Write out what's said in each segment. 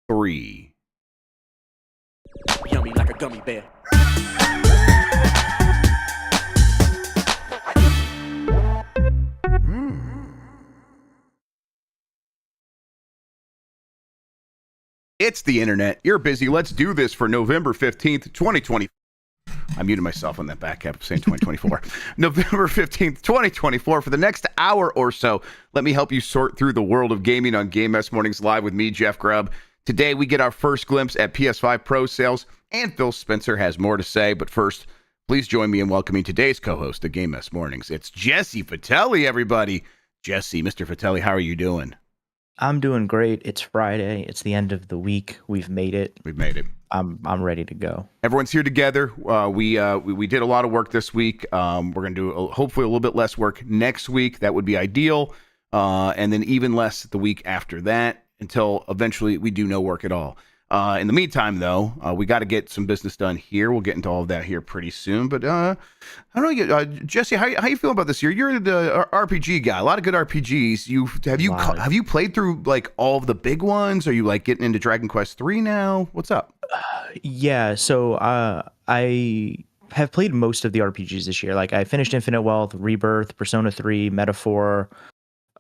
3. Yummy like a gummy bear. It's the internet. You're busy. Let's do this for November 15th, 2020. I muted myself on that back half of saying 2024. November 15th, 2024. For the next hour or so, let me help you sort through the world of gaming on Game Mess Mornings Live with me, Jeff Grubb. Today, we get our first glimpse at PS5 Pro sales, and Phil Spencer has more to say. But first, please join me in welcoming today's co-host of Game Mess Mornings. It's Jesse Vitelli, everybody. Jesse, Mr. Vitelli, how are you doing? I'm doing great. It's Friday. It's the end of the week. We've made it. I'm ready to go. Everyone's here together. We did a lot of work this week. We're going to do hopefully a little bit less work next week. That would be ideal. And then even less the week after that until eventually we do no work at all. In the meantime, though, we got to get some business done here. We'll get into all of that here pretty soon. But I don't know, Jesse, how you feeling about this year? You're the RPG guy. A lot of good RPGs. Have you played through like all of the big ones? Are you like getting into Dragon Quest 3 now? What's up? Yeah. So I have played most of the RPGs this year. Like I finished Infinite Wealth, Rebirth, Persona 3, Metaphor.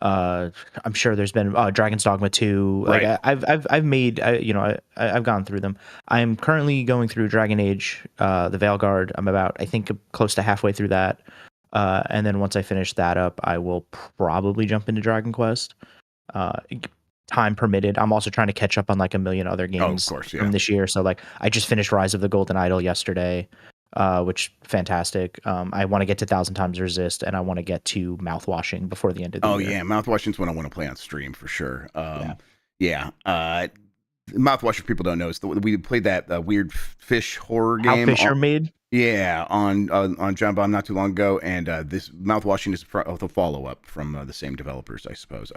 I'm sure there's been Dragon's Dogma 2. Like right. I've gone through them. I'm currently going through Dragon Age, the Veilguard. I'm about, I think, close to halfway through that. And then once I finish that up, I will probably jump into Dragon Quest. Time permitted. I'm also trying to catch up on like a million other games from this year. So like I just finished Rise of the Golden Idol yesterday. Which fantastic. I want to get to 1,000 Times Resist, and I want to get to Mouthwashing before the end of the year. Oh yeah, Mouthwashing's one I want to play on stream for sure. Mouthwashing, people don't know, is we played that weird fish horror game. How Fish Are Made. Yeah, on John Bomb not too long ago, and this Mouthwashing is the follow up from the same developers, I suppose.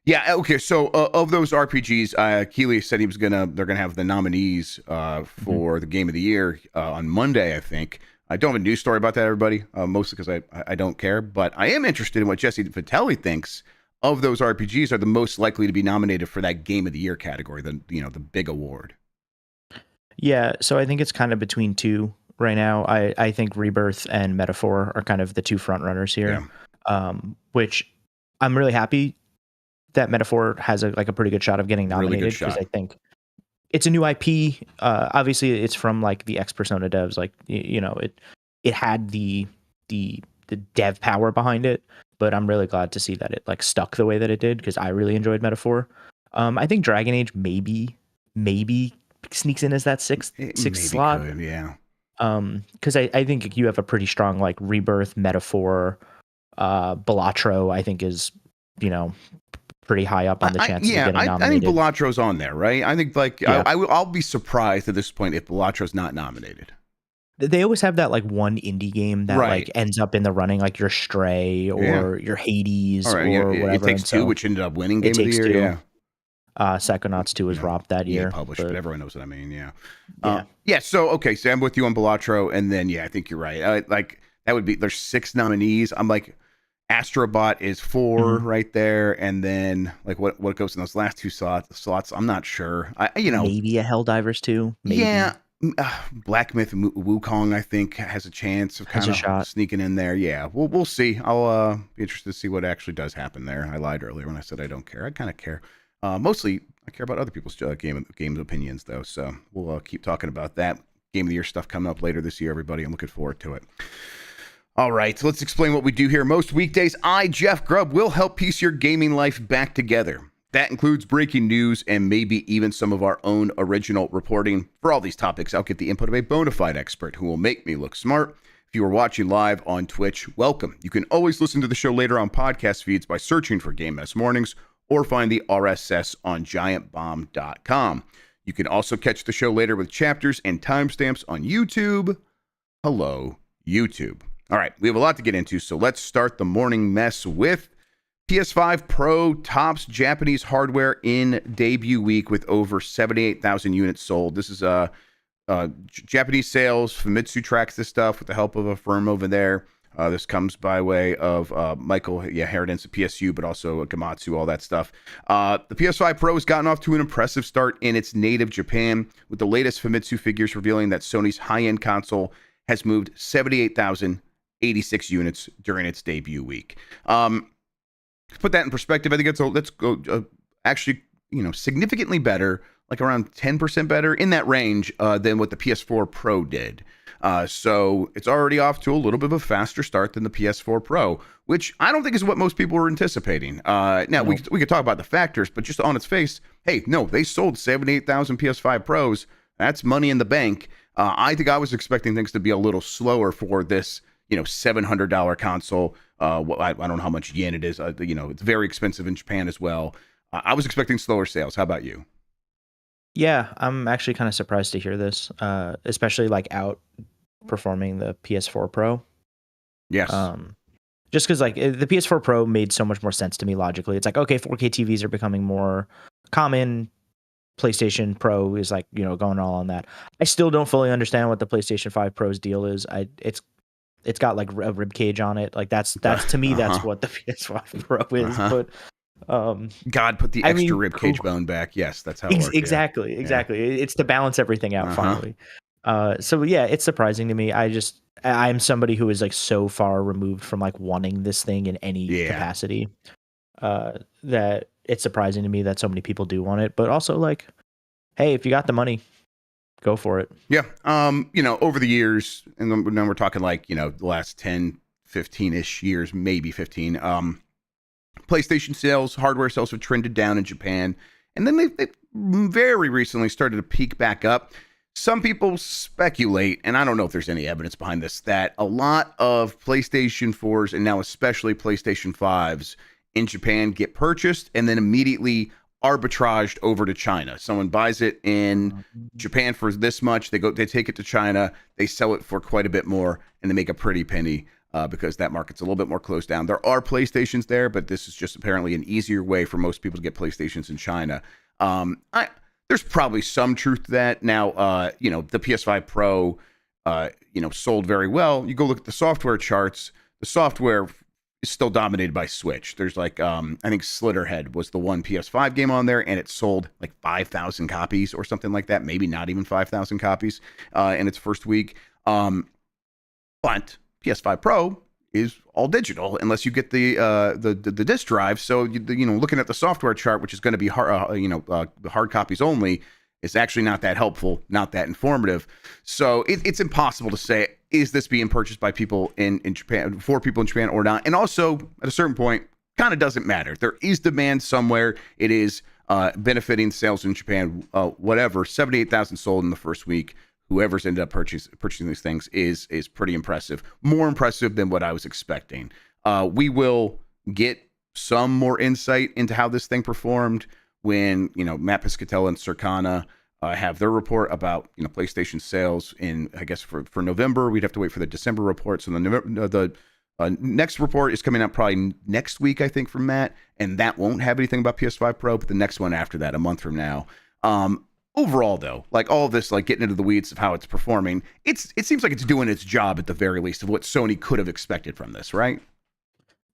Yeah. Okay. So of those RPGs, Keeley said they're gonna have the nominees for the Game of the Year on Monday. I think I don't have a news story about that, everybody. Mostly because I don't care, but I am interested in what Jesse Vitelli thinks of those RPGs are the most likely to be nominated for that Game of the Year category, the big award. Yeah. So I think it's kind of between two right now. I think Rebirth and Metaphor are kind of the two front runners here, which I'm really happy that Metaphor has a pretty good shot of getting nominated because I think it's a new IP. Obviously, it's from like the ex-Persona devs. Like it had the dev power behind it, but I'm really glad to see that it like stuck the way that it did because I really enjoyed Metaphor. I think Dragon Age maybe sneaks in as that sixth slot. Could, yeah. Because I think you have a pretty strong like Rebirth, Metaphor, Balatro. I think is pretty high up on the chances of getting nominated. I think Balatro's on there, right? I think I'll be surprised at this point if Balatro's not nominated. They always have that like one indie game that like ends up in the running, like your Stray or your Hades or whatever. It Takes Two, which ended up winning Game of the Year. Yeah. Psychonauts 2 was robbed that year. Published, but everyone knows what I mean. Yeah. So I'm with you on Balatro, and then I think you're right. Like that would be there's 6 nominees. I'm like. Astrobot is 4 right there, and then like what goes in those last 2 slots? I'm not sure. Maybe a Helldivers 2. Maybe. Yeah, Black Myth Wukong I think has a chance of kind of sneaking in there. Yeah, we'll see. I'll be interested to see what actually does happen there. I lied earlier when I said I don't care. I kind of care. Mostly I care about other people's game opinions though. So we'll keep talking about that Game of the Year stuff coming up later this year. Everybody, I'm looking forward to it. All right, let's explain what we do here. Most weekdays, I, Jeff Grubb, will help piece your gaming life back together. That includes breaking news and maybe even some of our own original reporting. For all these topics, I'll get the input of a bona fide expert who will make me look smart. If you are watching live on Twitch, welcome. You can always listen to the show later on podcast feeds by searching for Game Mess Mornings or find the RSS on giantbomb.com. You can also catch the show later with chapters and timestamps on YouTube. Hello, YouTube. All right, we have a lot to get into, so let's start the morning mess with PS5 Pro tops Japanese hardware in debut week with over 78,000 units sold. This is Japanese sales. Famitsu tracks this stuff with the help of a firm over there. This comes by way of Michael Herodens at PSU, but also Gamatsu, all that stuff. The PS5 Pro has gotten off to an impressive start in its native Japan, with the latest Famitsu figures revealing that Sony's high-end console has moved 78,086 units during its debut week. To put that in perspective, I think let's go actually, significantly better, like around 10% better in that range than what the PS4 Pro did. So it's already off to a little bit of a faster start than the PS4 Pro, which I don't think is what most people were anticipating. Now, we could talk about the factors, but just on its face, hey, no, they sold 78,000 PS5 Pros. That's money in the bank. I think I was expecting things to be a little slower for this, $700 console. I don't know how much yen it is. It's very expensive in Japan as well. I was expecting slower sales. How about you? Yeah, I'm actually kind of surprised to hear this, especially like outperforming the PS4 Pro. Yes. Just because like the PS4 Pro made so much more sense to me logically. It's like, okay, 4K TVs are becoming more common. PlayStation Pro is like, going all on that. I still don't fully understand what the PlayStation 5 Pro's deal is. It's got like a rib cage on it. Like that's to me, that's what the PS5 Pro is. But God put the extra rib cage bone back. Yes, that's how it works. Exactly. It's to balance everything out finally. So yeah, it's surprising to me. I'm somebody who is like so far removed from like wanting this thing in any capacity that it's surprising to me that so many people do want it. But also like, hey, if you got the money, go for it. Yeah. Over the years, and then we're talking like, the last 10, 15-ish years, maybe 15, PlayStation sales, hardware sales have trended down in Japan, and then they very recently started to peak back up. Some people speculate, and I don't know if there's any evidence behind this, that a lot of PlayStation 4s and now especially PlayStation 5s in Japan get purchased and then immediately arbitraged over to China. Someone buys it in Japan for this much, they take it to China, they sell it for quite a bit more, and they make a pretty penny. Because that market's a little bit more closed down. There are PlayStations there, but this is just apparently an easier way for most people to get PlayStations in China. There's probably some truth to that. Now, the PS5 Pro, sold very well. You go look at the software charts. The software is still dominated by Switch. There's like, I think Slitterhead was the one PS5 game on there, and it sold like 5,000 copies or something like that. Maybe not even 5,000 copies in its first week. But PS5 Pro is all digital unless you get the disk drive. So looking at the software chart, which is going to be hard copies only, is actually not that helpful, not that informative. So it's impossible to say, is this being purchased by people in Japan, for people in Japan or not? And also at a certain point, kind of doesn't matter. There is demand somewhere. It is benefiting sales in Japan. Whatever, 78,000 sold in the first week. Whoever's ended up purchasing these things is pretty impressive. More impressive than what I was expecting. We will get some more insight into how this thing performed when Matt Piscatella and Circana have their report about PlayStation sales in, I guess, for November. We'd have to wait for the December report. So the next report is coming out probably next week, I think, from Matt, and that won't have anything about PS5 Pro. But the next one after that, a month from now. Overall, though, like all of this, like getting into the weeds of how it's performing, it seems like it's doing its job at the very least of what Sony could have expected from this, right?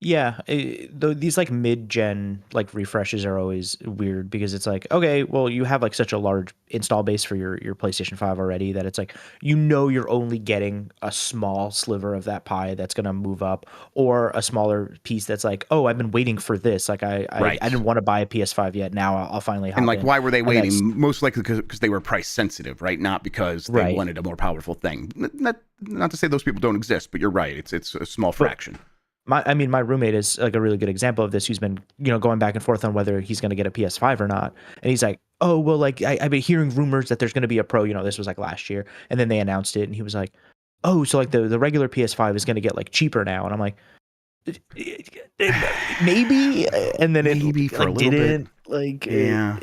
Yeah, these like mid-gen like refreshes are always weird because it's like, okay, well, you have like such a large install base for your PlayStation 5 already that it's like, you're only getting a small sliver of that pie that's going to move up, or a smaller piece that's like, oh, I've been waiting for this. Like I didn't want to buy a PS5 yet. Now I'll finally hop in. And like, why were they waiting? Most likely because they were price sensitive, right? Not because they wanted a more powerful thing. Not to say those people don't exist, but you're right. It's a small fraction. My roommate is like a really good example of this. He's been, going back and forth on whether he's going to get a PS5 or not. And he's like, oh, well, like I've been hearing rumors that there's going to be a Pro, this was like last year. And then they announced it and he was like, oh, so like the regular PS5 is going to get like cheaper now. And I'm like, maybe. And then maybe it for like, a little didn't bit. Like, yeah.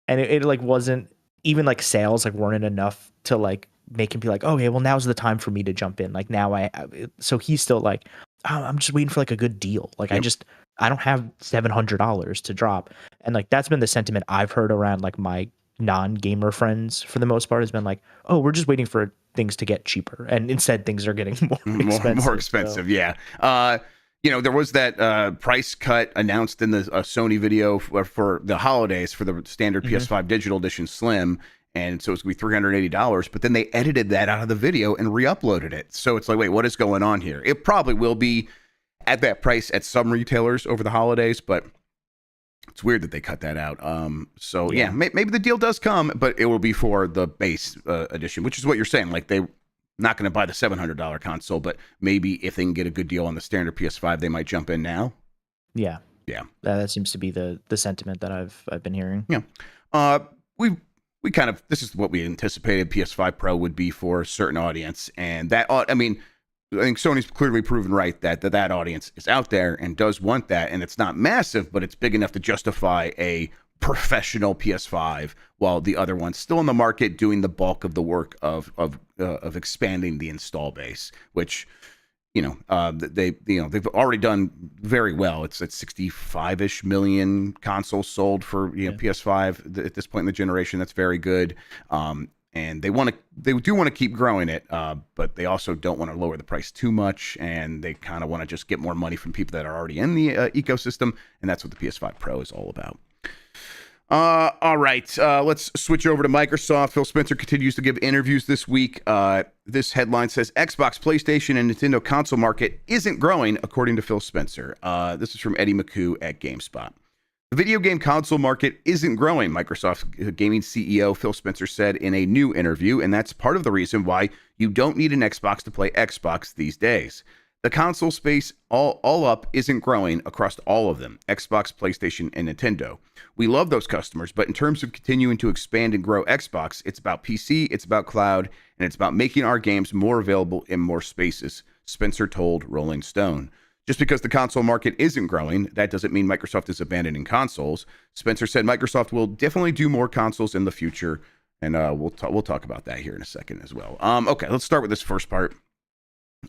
And it like wasn't even like sales like weren't enough to like make him be like, okay, well, now's the time for me to jump in. Like now so he's still like, oh, I'm just waiting for like a good deal. Like yep. I don't have $700 to drop. And like, that's been the sentiment I've heard around like my non-gamer friends for the most part has been like, oh, we're just waiting for things to get cheaper, and instead things are getting more expensive. So. Yeah. There was that price cut announced in the Sony video for the holidays for the standard PS5 Digital Edition Slim. And so it's going to be $380, but then they edited that out of the video and re-uploaded it. So it's like, wait, what is going on here? It probably will be at that price at some retailers over the holidays, but it's weird that they cut that out. So yeah, maybe the deal does come, but it will be for the base edition, which is what you're saying. Like they're not going to buy the $700 console, but maybe if they can get a good deal on the standard PS5, they might jump in now. Yeah. That seems to be the sentiment that I've been hearing. Yeah. We kind of, this is what we anticipated PS5 Pro would be for a certain audience. And that, I think Sony's clearly proven right that audience is out there and does want that. And it's not massive, but it's big enough to justify a professional PS5, while the other one's still in the market doing the bulk of the work of expanding the install base, which, they've already done very well. It's at 65-ish million consoles sold for PS5 at this point in the generation. That's very good. And they do want to keep growing it, but they also don't want to lower the price too much, and they kind of want to just get more money from people that are already in the ecosystem, and that's what the PS5 Pro is all about. All right, let's switch over to Microsoft. Phil Spencer continues to give interviews this week. This headline says Xbox, PlayStation, and Nintendo console market isn't growing, according to Phil Spencer. This is from Eddie McHugh at GameSpot. The video game console market isn't growing, Microsoft gaming CEO Phil Spencer said in a new interview, and that's part of the reason why you don't need an Xbox to play Xbox these days. The console space all up isn't growing across all of them, Xbox, PlayStation, and Nintendo. We love those customers, but in terms of continuing to expand and grow Xbox, it's about PC, it's about cloud, and it's about making our games more available in more spaces, Spencer told Rolling Stone. Just because the console market isn't growing, that doesn't mean Microsoft is abandoning consoles. Spencer said Microsoft will definitely do more consoles in the future, and we'll talk about that here in a second as well. Okay, let's start with this first part.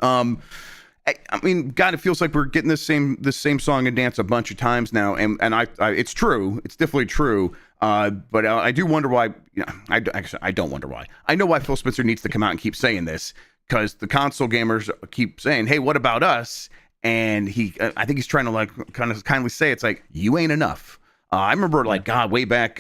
I mean, God, it feels like we're getting this same song and dance a bunch of times now, and I it's true, it's definitely true. But I do wonder why. I don't wonder why. I know why Phil Spencer needs to come out and keep saying this, because the console gamers keep saying, "Hey, what about us?" And I think he's trying to like kind of kindly say it's like you ain't enough. I remember like God way back.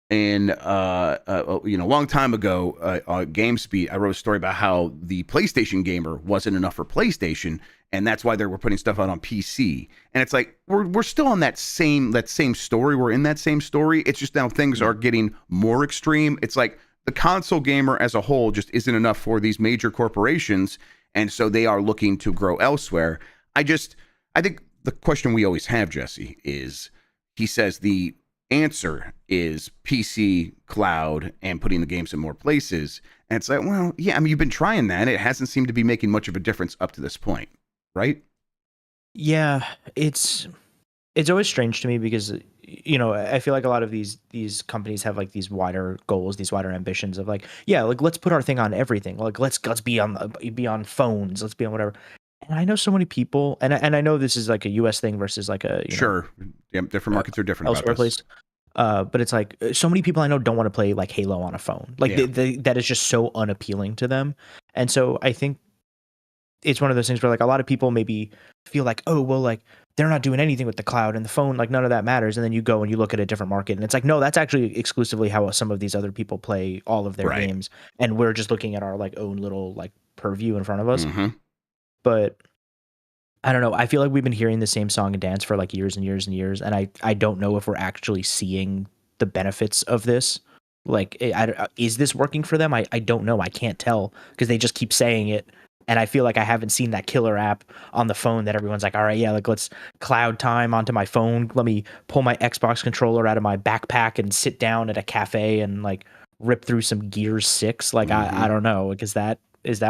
And a long time ago, GameSpeed, I wrote a story about how the PlayStation gamer wasn't enough for PlayStation, and that's why they were putting stuff out on PC. And it's like we're still on that same story. We're in that same story. It's just now things are getting more extreme. It's like the console gamer as a whole just isn't enough for these major corporations, and so they are looking to grow elsewhere. I think the question we always have, Jesse, is he says the answer is PC, cloud, and putting the games in more places. And it's like, well, yeah, I mean, you've been trying that. It hasn't seemed to be making much of a difference up to this point, right? Yeah, it's always strange to me because, I feel like a lot of these companies have like these wider goals, these wider ambitions of like, yeah, like let's put our thing on everything. Like let's be on phones, let's be on whatever. And I know so many people, and I know this is like a U.S. thing versus like a sure, yeah, different markets are different elsewhere about this. Place. But it's like so many people I know don't want to play like Halo on a phone. Like that is just so unappealing to them. And so I think it's one of those things where like a lot of people maybe feel like, oh well, like they're not doing anything with the cloud and the phone, like none of that matters. And then you go and you look at a different market, and it's like, no, that's actually exclusively how some of these other people play all of their games, and we're just looking at our like own little like purview in front of us. Mm-hmm. But I don't know. I feel like we've been hearing the same song and dance for like years and years and years. And I don't know if we're actually seeing the benefits of this. Like, is this working for them? I don't know. I can't tell because they just keep saying it. And I feel like I haven't seen that killer app on the phone that everyone's like, all right, yeah, like let's cloud time onto my phone. Let me pull my Xbox controller out of my backpack and sit down at a cafe and like rip through some Gears 6. Like, I don't know. Like, is that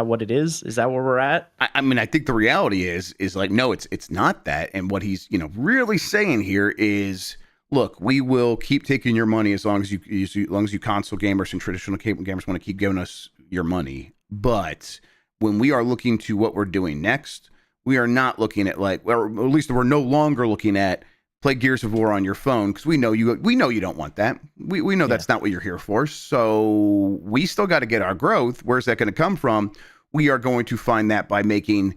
what it is? Is that where we're at? I mean, I think the reality is like, no, it's not that. And what he's, really saying here is, look, we will keep taking your money as long as you console gamers and traditional cable gamers want to keep giving us your money. But when we are looking to what we're doing next, we are not looking at like, or at least we're no longer looking at play Gears of War on your phone because we know you don't want that. We know that's not what you're here for. So we still got to get our growth. Where's that going to come from? We are going to find that by making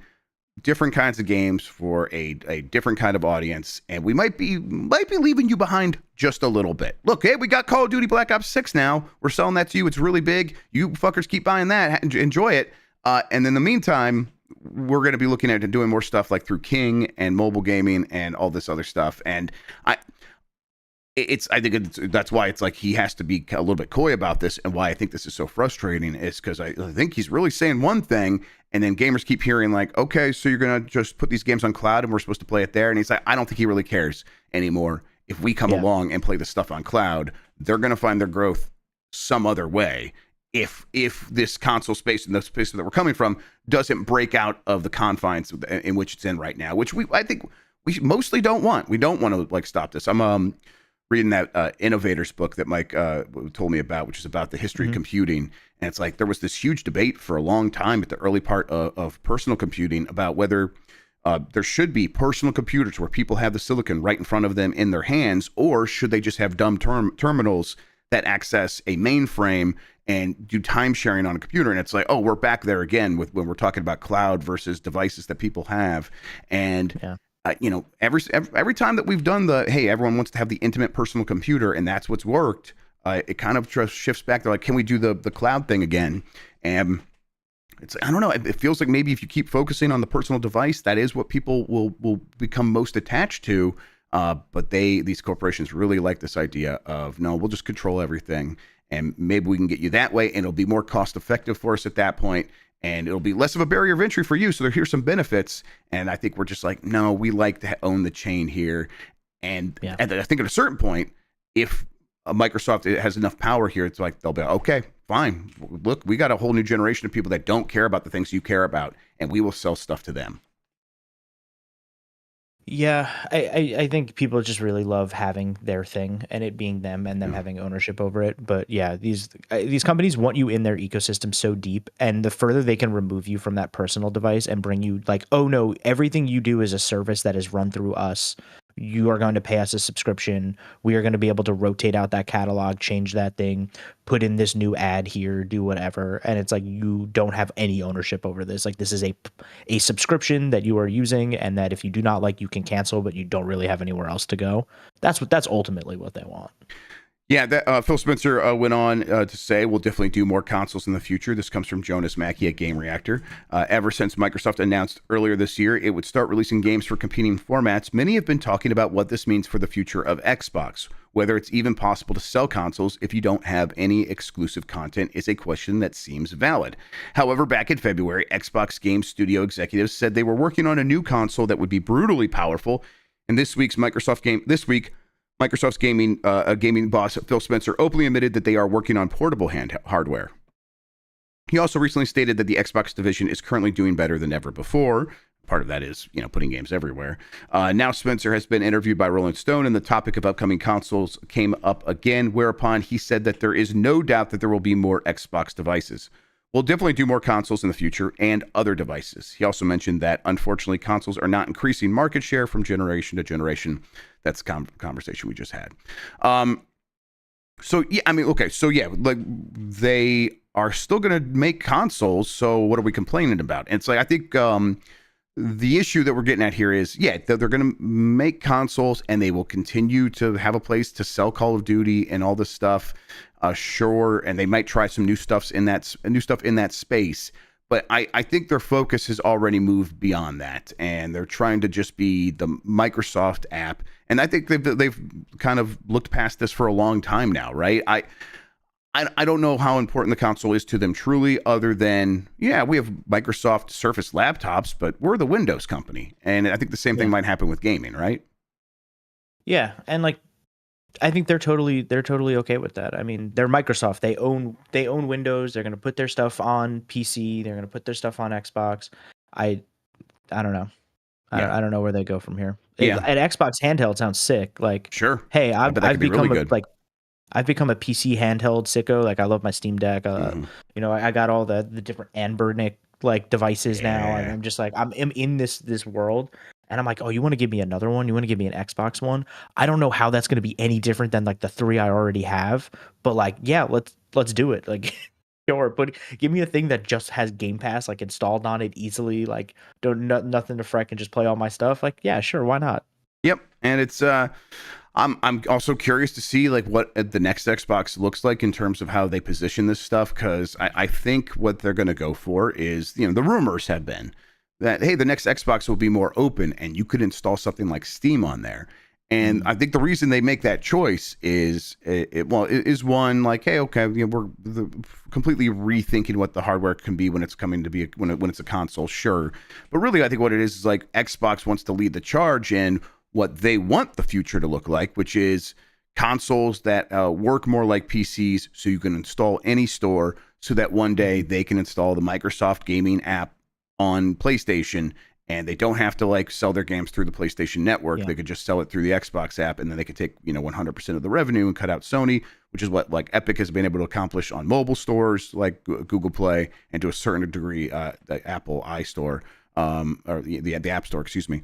different kinds of games for a different kind of audience, and we might be leaving you behind just a little bit. Look, hey, we got Call of Duty Black Ops 6 now. We're selling that to you. It's really big. You fuckers keep buying that. Enjoy it. And in the meantime, we're going to be looking at doing more stuff like through King and mobile gaming and all this other stuff. And I think that's why it's like he has to be a little bit coy about this, and why I think this is so frustrating is because I think he's really saying one thing, and then gamers keep hearing like, okay, so you're going to just put these games on cloud and we're supposed to play it there. And he's like, I don't think he really cares anymore. If we come along and play the stuff on cloud, they're going to find their growth some other way. If this console space and the space that we're coming from doesn't break out of the confines in which it's in right now, which I think we mostly don't want. We don't want to like stop this. I'm reading that Innovators book that Mike told me about, which is about the history of computing. And it's like there was this huge debate for a long time at the early part of personal computing about whether there should be personal computers where people have the silicon right in front of them in their hands, or should they just have dumb terminals that access a mainframe and do time sharing on a computer. And it's like, oh, we're back there again with when we're talking about cloud versus devices that people have. And every time that we've done everyone wants to have the intimate personal computer and that's what's worked, it kind of just shifts back to like, can we do the cloud thing again? And it's, I don't know, it feels like maybe if you keep focusing on the personal device, that is what people will become most attached to. But these corporations really like this idea of, no, we'll just control everything, and maybe we can get you that way, and it'll be more cost effective for us at that point, and it'll be less of a barrier of entry for you. So here's some benefits. And I think we're just like, no, we like to own the chain here. And I think at a certain point, if Microsoft has enough power here, it's like they'll be like, okay, fine. Look, we got a whole new generation of people that don't care about the things you care about, and we will sell stuff to them. Yeah, I think people just really love having their thing and it being them and them having ownership over it. But yeah, these companies want you in their ecosystem so deep, and the further they can remove you from that personal device and bring you like, oh no, everything you do is a service that is run through us. You are going to pay us a subscription. We are going to be able to rotate out that catalog, change that thing, put in this new ad here, do whatever. And it's like, you don't have any ownership over this. Like, this is a subscription that you are using, and that if you do not like, you can cancel, but you don't really have anywhere else to go. That's ultimately what they want. Yeah, Phil Spencer went on to say, we'll definitely do more consoles in the future. This comes from Jonas Mackey at Game Reactor. Ever since Microsoft announced earlier this year it would start releasing games for competing formats, many have been talking about what this means for the future of Xbox. Whether it's even possible to sell consoles if you don't have any exclusive content is a question that seems valid. However, back in February, Xbox Game Studio executives said they were working on a new console that would be brutally powerful. And Microsoft's gaming boss, Phil Spencer, openly admitted that they are working on portable hardware. He also recently stated that the Xbox division is currently doing better than ever before. Part of that is, putting games everywhere. Now Spencer has been interviewed by Rolling Stone, and the topic of upcoming consoles came up again, whereupon he said that there is no doubt that there will be more Xbox devices. We'll definitely do more consoles in the future and other devices. He also mentioned that, unfortunately, consoles are not increasing market share from generation to generation. That's the conversation we just had. Like, they are still going to make consoles, so what are we complaining about? And it's like, I think the issue that we're getting at here is, they're going to make consoles, and they will continue to have a place to sell Call of Duty and all this stuff. Sure, and they might try some new stuff in that space, but I think their focus has already moved beyond that, and they're trying to just be the Microsoft app. And I think they've kind of looked past this for a long time now, right? I don't know how important the console is to them truly, other than, we have Microsoft Surface laptops, but we're the Windows company, and I think the same thing might happen with gaming, right? Yeah, and like, I think they're totally okay with that. I mean, they're Microsoft. They own Windows. They're going to put their stuff on PC. They're going to put their stuff on Xbox. I don't know. I don't know where they go from here. An Xbox handheld sounds sick. Like, sure. Hey, I've become really I've become a PC handheld sicko. Like, I love my Steam Deck. I got all the different Anbernic like devices now, and I'm just like, I'm in this world. And I'm like, oh, you want to give me another one? You want to give me an Xbox One? I don't know how that's going to be any different than like the 3 I already have, but like, yeah, let's do it. Like, sure, but give me a thing that just has Game Pass like installed on it easily. Like, don't nothing to freck and just play all my stuff. Like, yeah, sure, why not? Yep, and it's I'm also curious to see like what the next Xbox looks like in terms of how they position this stuff, because I think what they're going to go for is, the rumors have been that, hey, the next Xbox will be more open and you could install something like Steam on there. And I think the reason they make that choice is is one, like, hey, okay, we're completely rethinking what the hardware can be when it's coming to be when it's a console, sure. But really, I think what it is like Xbox wants to lead the charge in what they want the future to look like, which is consoles that work more like PCs, so you can install any store, so that one day they can install the Microsoft gaming app on PlayStation, and they don't have to like sell their games through the PlayStation Network. Yeah. They could just sell it through the Xbox app, and then they could take 100% of the revenue and cut out Sony, which is what like Epic has been able to accomplish on mobile stores like Google Play, and to a certain degree the Apple iStore, or the App Store, excuse me.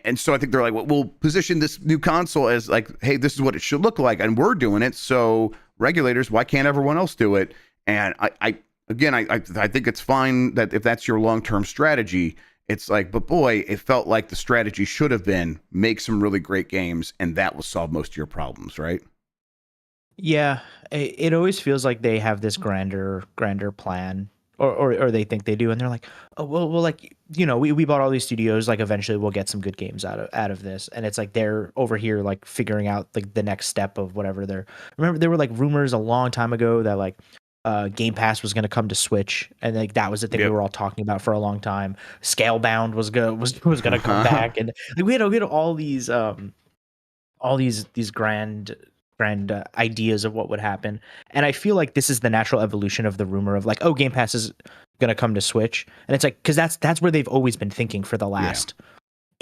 And so I think they're like, well, we'll position this new console as like, hey, this is what it should look like, and we're doing it. So regulators, why can't everyone else do it? And I think it's fine that if that's your long-term strategy, it's like, but boy, it felt like the strategy should have been make some really great games, and that will solve most of your problems, right? Yeah, it always feels like they have this grander plan. Or they think they do, and they're like, oh well, like we bought all these studios, like eventually we'll get some good games out of this, and it's like they're over here like figuring out like the next step of whatever they're. Remember, there were like rumors a long time ago that like Game Pass was going to come to Switch, and like that was the thing we were all talking about for a long time. Scalebound was going to come back, and like we had all these grand ideas of what would happen. And I feel like this is the natural evolution of the rumor of like, oh, Game Pass is going to come to Switch. And it's like, because that's where they've always been thinking for the last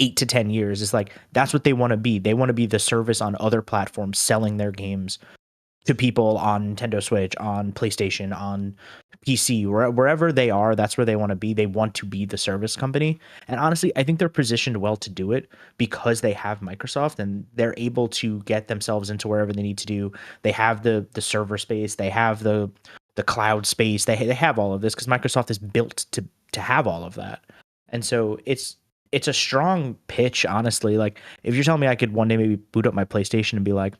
8 to 10 years. It's like, that's what they want to be. They want to be the service on other platforms selling their games to people on Nintendo Switch, on PlayStation, on PC, wherever they are. That's where they want to be. They want to be the service company. And honestly, I think they're positioned well to do it because they have Microsoft, and they're able to get themselves into wherever they need to do. They have the server space, they have the cloud space, they have all of this because Microsoft is built to have all of that. And so it's a strong pitch, honestly. Like, if you're telling me I could one day maybe boot up my PlayStation and be like,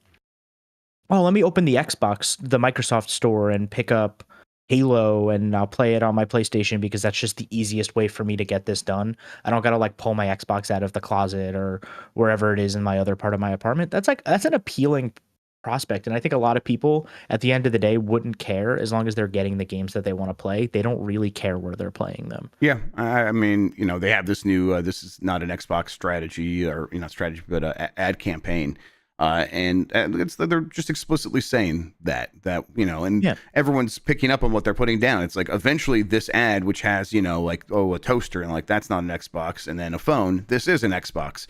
oh, let me open the Microsoft store, and pick up Halo, and I'll play it on my PlayStation because that's just the easiest way for me to get this done. I don't got to like pull my Xbox out of the closet or wherever it is in my other part of my apartment. That's an appealing prospect. And I think a lot of people at the end of the day wouldn't care as long as they're getting the games that they want to play. They don't really care where they're playing them. Yeah. I mean, they have this new, this is not an Xbox strategy, or not strategy, but ad campaign. And they're just explicitly saying that everyone's picking up on what they're putting down. It's like, eventually this ad, which has, like, oh, a toaster, and like, that's not an Xbox, and then a phone, this is an Xbox.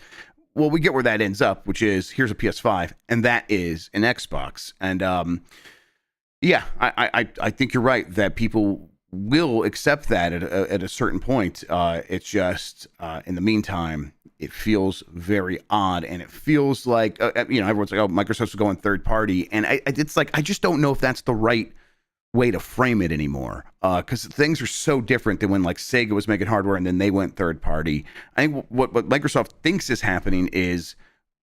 Well, we get where that ends up, which is, here's a PS5, and that is an Xbox. And I think you're right that people will accept that at a certain point. It's just in the meantime, it feels very odd, and it feels like everyone's like, oh, Microsoft's going third party, and it's like, I just don't know if that's the right way to frame it anymore, because things are so different than when like Sega was making hardware and then they went third party. I think what Microsoft thinks is happening is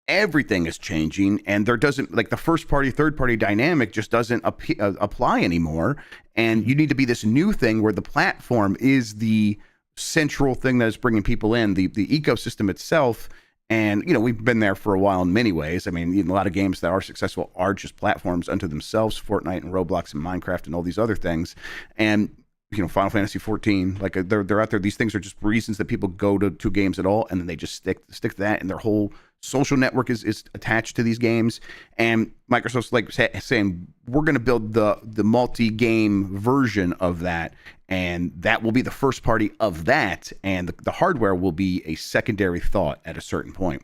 everything is changing, and there doesn't, like, the first party third party dynamic just doesn't apply anymore, and you need to be this new thing where the platform is the central thing that is bringing people in, the ecosystem itself. And we've been there for a while in many ways. I mean, a lot of games that are successful are just platforms unto themselves, Fortnite and Roblox and Minecraft and all these other things. And Final Fantasy 14, like, they're out there. These things are just reasons that people go to games at all, and then they just stick to that, and their whole social network is attached to these games. And Microsoft's like saying, we're going to build the multi-game version of that, and that will be the first party of that, and the hardware will be a secondary thought at a certain point.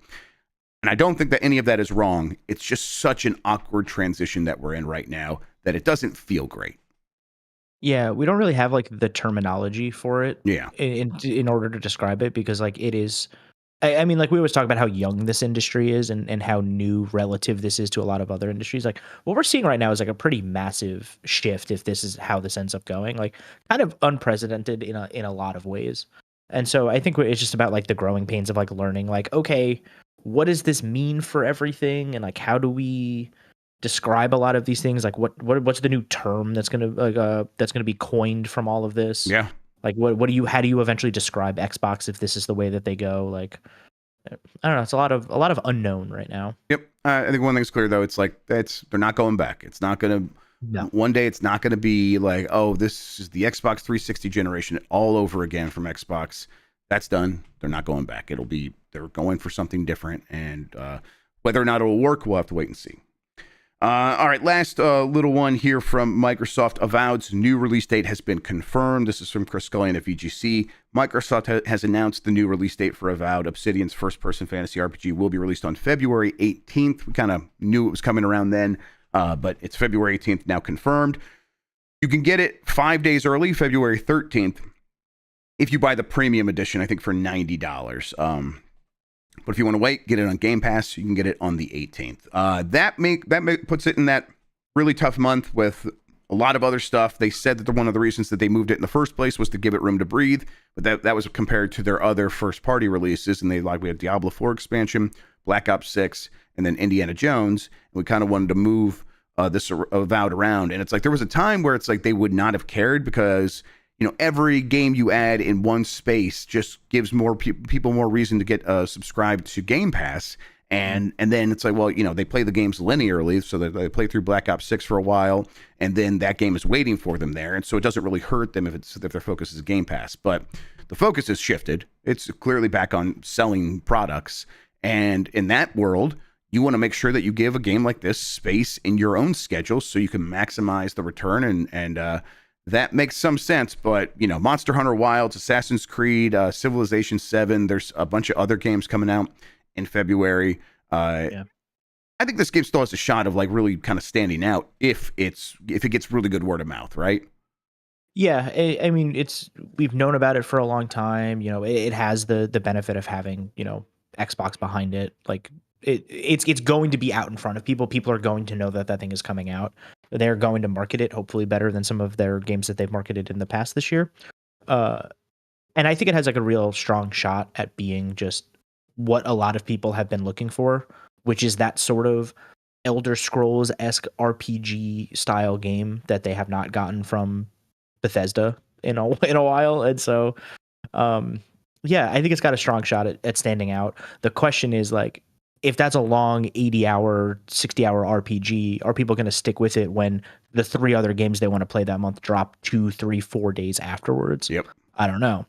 And I don't think that any of that is wrong. It's just such an awkward transition that we're in right now that it doesn't feel great. Yeah, we don't really have like the terminology for it. Yeah. In order to describe it, because like it is I mean, like we always talk about how young this industry is and how new relative this is to a lot of other industries. Like what we're seeing right now is like a pretty massive shift if this is how this ends up going, like kind of unprecedented in a lot of ways. And so I think it's just about like the growing pains of like learning, like, okay, what does this mean for everything? And like, how do we describe a lot of these things? Like what's the new term that's going to be coined from all of this? Yeah. Like how do you eventually describe Xbox if this is the way that they go? Like, I don't know. It's a lot of unknown right now. Yep. I think one thing's clear though. It's like they're not going back. It's not going to. No. One day it's not going to be like, oh, this is the Xbox 360 generation all over again from Xbox. That's done. They're not going back. They're going for something different, and whether or not it'll work, we'll have to wait and see. All right, last little one here from Microsoft. Avowed's new release date has been confirmed. This is from Chris Scullion at VGC. Microsoft has announced the new release date for Avowed. Obsidian's first-person fantasy RPG will be released on February 18th. We kind of knew it was coming around then, but it's February 18th now confirmed. You can get it 5 days early, February 13th, if you buy the premium edition, I think for $90. But if you want to wait, get it on Game Pass. You can get it on the 18th. That puts it in that really tough month with a lot of other stuff. They said that one of the reasons that they moved it in the first place was to give it room to breathe, but that was compared to their other first-party releases. And we had Diablo 4 expansion, Black Ops 6, and then Indiana Jones. And we kind of wanted to move this Avowed around. And it's like there was a time where it's like they would not have cared because every game you add in one space just gives more people more reason to get subscribed to Game Pass. And then it's like, well, they play the games linearly, so they play through Black Ops 6 for a while, and then that game is waiting for them there. And so it doesn't really hurt them if their focus is Game Pass. But the focus has shifted. It's clearly back on selling products. And in that world, you want to make sure that you give a game like this space in your own schedule so you can maximize the return and that makes some sense, but Monster Hunter Wilds, Assassin's Creed, Civilization 7, there's a bunch of other games coming out in February. I think this game still has a shot of like really kind of standing out if it gets really good word of mouth, right? Yeah, I mean we've known about it for a long time. It has the benefit of having Xbox behind it. Like it's going to be out in front of people. People are going to know that thing is coming out. They're going to market it hopefully better than some of their games that they've marketed in the past this year. And I think it has like a real strong shot at being just what a lot of people have been looking for, which is that sort of Elder Scrolls-esque RPG style game that they have not gotten from Bethesda in a while. And so, I think it's got a strong shot at standing out. The question is like, if that's a long 80-hour, 60-hour RPG, are people going to stick with it when the 3 other games they want to play that month drop 2, 3, 4 days afterwards? Yep. I don't know.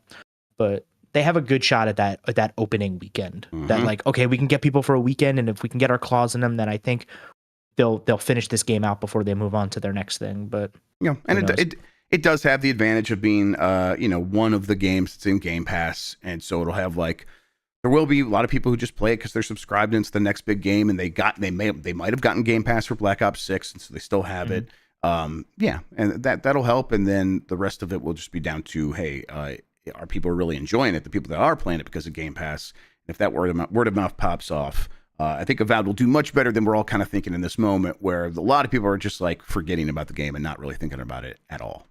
But they have a good shot at that opening weekend. Mm-hmm. That like, okay, we can get people for a weekend, and if we can get our claws in them, then I think they'll finish this game out before they move on to their next thing. But and it does have the advantage of being one of the games that's in Game Pass, and so it'll have like. There will be a lot of people who just play it because they're subscribed and it's the next big game, and they might have gotten Game Pass for Black Ops 6, and so they still have it. And that'll help, and then the rest of it will just be down to, hey, are people really enjoying it? The people that are playing it because of Game Pass, and if that word of mouth pops off, I think Avowed will do much better than we're all kind of thinking in this moment, where a lot of people are just like forgetting about the game and not really thinking about it at all.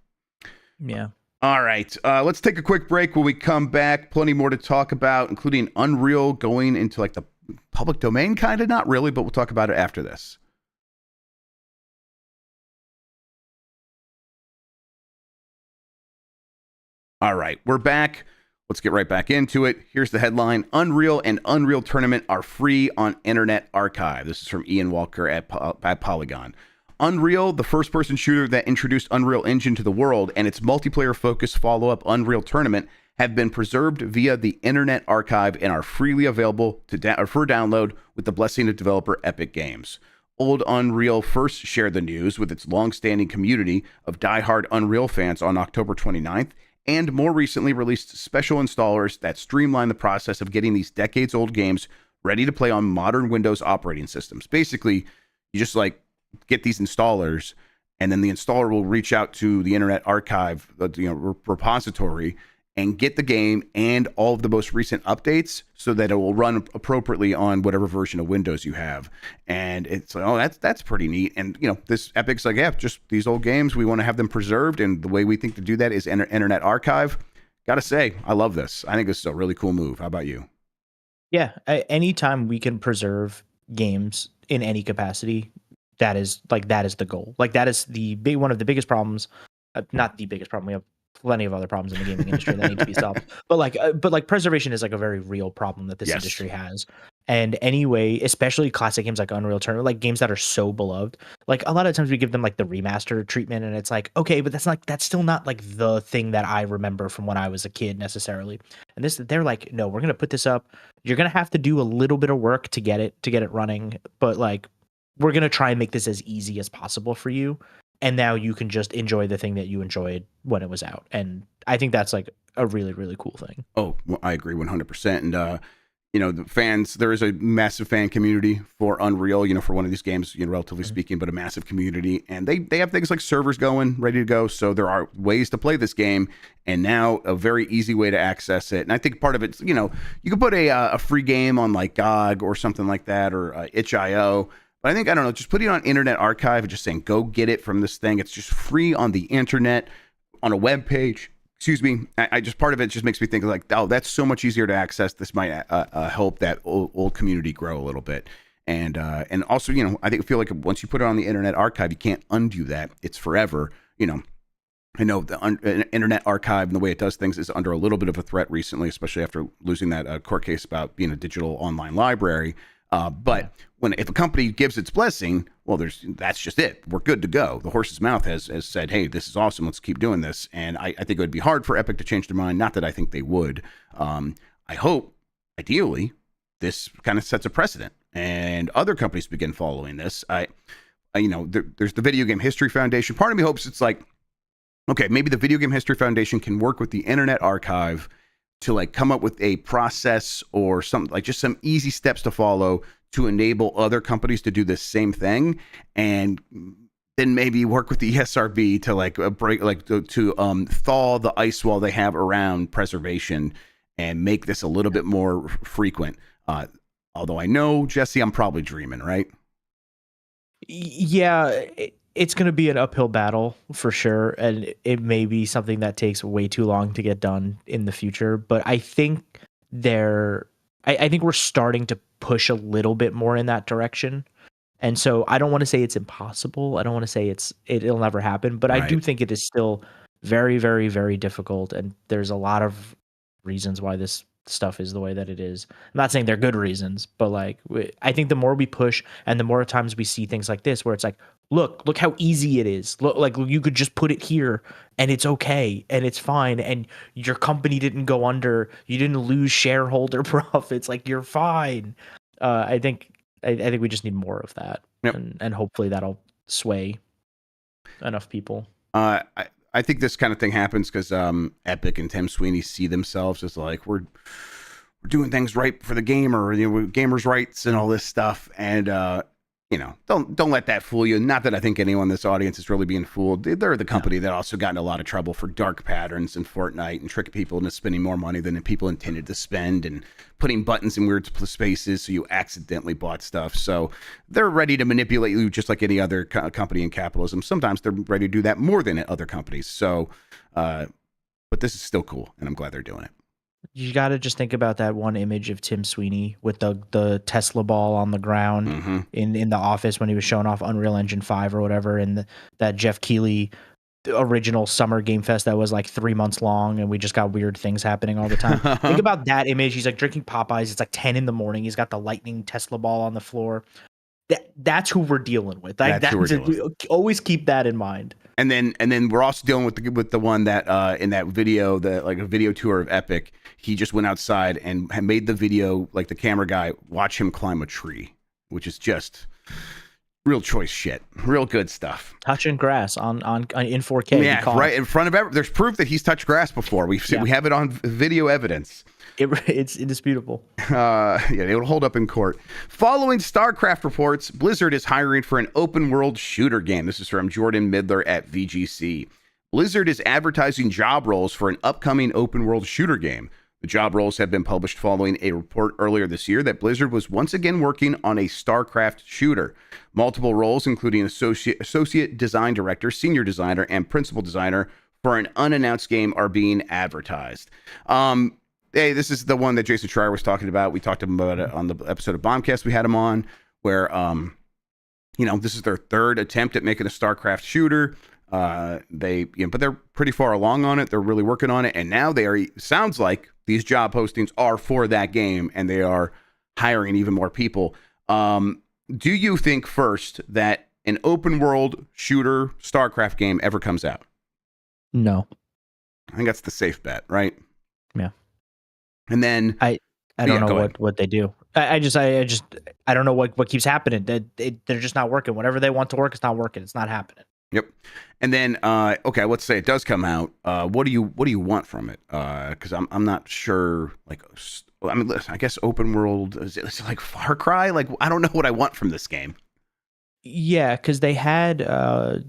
Yeah. All right, let's take a quick break. When we come back, plenty more to talk about, including Unreal going into like the public domain, kind of, not really, but we'll talk about it after this. All right, we're back. Let's get right back into it. Here's the headline. Unreal and Unreal Tournament are free on Internet Archive. This is from Ian Walker at Polygon. Unreal, the first-person shooter that introduced Unreal Engine to the world, and its multiplayer-focused follow-up Unreal Tournament have been preserved via the Internet Archive and are freely available for download with the blessing of developer Epic Games. Old Unreal first shared the news with its long-standing community of die-hard Unreal fans on October 29th, and more recently released special installers that streamline the process of getting these decades-old games ready to play on modern Windows operating systems. Basically, you just like get these installers, and then the installer will reach out to the Internet Archive, repository, and get the game and all of the most recent updates so that it will run appropriately on whatever version of Windows you have. And it's like, oh, that's pretty neat. And, this Epic's like, yeah, just these old games, we want to have them preserved. And the way we think to do that is Internet Archive. Gotta say, I love this. I think this is a really cool move. How about you? Yeah, anytime we can preserve games in any capacity, that is the goal. Like, that is one of the biggest problems. Not the biggest problem. We have plenty of other problems in the gaming industry that need to be solved. But preservation is like a very real problem that this industry has. And anyway, especially classic games like Unreal Tournament, like games that are so beloved, like a lot of times we give them like the remaster treatment, and it's like, okay, but that's still not like the thing that I remember from when I was a kid necessarily. And they're like, no, we're gonna put this up. You're gonna have to do a little bit of work to get it running, but like, we're gonna try and make this as easy as possible for you. And now you can just enjoy the thing that you enjoyed when it was out. And I think that's like a really, really cool thing. Oh, well, I agree 100%. And, the fans, there is a massive fan community for Unreal, for one of these games, relatively speaking, but a massive community. And they have things like servers going, ready to go. So there are ways to play this game. And now a very easy way to access it. And I think part of it's, you can put a free game on like GOG or something like that, or itch.io. But I think, I don't know, just putting it on Internet Archive and just saying, go get it from this thing. It's just free on the internet, on a web page. Excuse me. I just, part of it just makes me think like, oh, that's so much easier to access. This might help that old community grow a little bit. And also, I feel like once you put it on the Internet Archive, you can't undo that. It's forever. I know the Internet Archive and the way it does things is under a little bit of a threat recently, especially after losing that court case about being a digital online library. But if a company gives its blessing, well, that's just it. We're good to go. The horse's mouth has said, hey, this is awesome. Let's keep doing this. And I think it would be hard for Epic to change their mind. Not that I think they would. I hope, ideally, this kind of sets a precedent and other companies begin following this. There's the Video Game History Foundation. Part of me hopes it's like, okay, maybe the Video Game History Foundation can work with the Internet Archive to like come up with a process or something, like just some easy steps to follow to enable other companies to do the same thing, and then maybe work with the ESRB to like break, like to thaw the ice wall they have around preservation and make this a little bit more frequent. Although I know, Jesse, I'm probably dreaming, right? Yeah, it's going to be an uphill battle for sure, and it may be something that takes way too long to get done in the future. But I think I think we're starting to push a little bit more in that direction. And so I don't want to say it's impossible. I don't want to say it'll never happen, but right. I do think it is still very, very, very difficult. And there's a lot of reasons why this stuff is the way that it is. I'm not saying they're good reasons, but like, I think the more we push and the more times we see things like this, where it's like, look how easy it is. Look, like you could just put it here and it's okay and it's fine. And your company didn't go under, you didn't lose shareholder profits. Like, you're fine. I think we just need more of that. Yep. And hopefully that'll sway enough people. I think this kind of thing happens because Epic and Tim Sweeney see themselves as like, we're doing things right for the gamer, gamers' rights and all this stuff. And don't let that fool you. Not that I think anyone in this audience is really being fooled. They're the company that also got in a lot of trouble for dark patterns in Fortnite and tricking people into spending more money than people intended to spend and putting buttons in weird spaces so you accidentally bought stuff. So they're ready to manipulate you just like any other company in capitalism. Sometimes they're ready to do that more than other companies. So, but this is still cool, and I'm glad they're doing it. You got to just think about that one image of Tim Sweeney with the Tesla ball on the ground in the office when he was showing off Unreal Engine 5 or whatever, and that Jeff Keighley original Summer Game Fest that was like 3 months long, and we just got weird things happening all the time. Think about that image. He's like drinking Popeyes. It's like 10 in the morning. He's got the lightning Tesla ball on the floor. That's who we're dealing with. Always keep that in mind. And then we're also dealing with the one that in that video, like a video tour of Epic, he just went outside and had made the video, like the camera guy watch him climb a tree, which is just real choice shit, real good stuff. Touching grass on in 4K. Yeah, right in front of there's proof that he's touched grass before. We have it on video evidence. It's indisputable. It will hold up in court. Following StarCraft reports, Blizzard is hiring for an open world shooter game. This is from Jordan Midler at VGC. Blizzard is advertising job roles for an upcoming open world shooter game. The job roles have been published following a report earlier this year that Blizzard was once again working on a StarCraft shooter. Multiple roles, including associate design director, senior designer, and principal designer for an unannounced game, are being advertised. Hey, this is the one that Jason Schreier was talking about. We talked about it on the episode of Bombcast we had him on, where, this is their third attempt at making a StarCraft shooter. But they're pretty far along on it. They're really working on it. And now sounds like these job postings are for that game, and they are hiring even more people. Do you think first that an open world shooter StarCraft game ever comes out? No. I think that's the safe bet, right? Yeah. And then I don't know what they do. I don't know what keeps happening. They're just not working. Whatever they want to work, it's not working. It's not happening. Yep. And then, okay, let's say it does come out. What do you want from it? Because I'm not sure. I guess open world is it like Far Cry? Like, I don't know what I want from this game. Yeah, because they had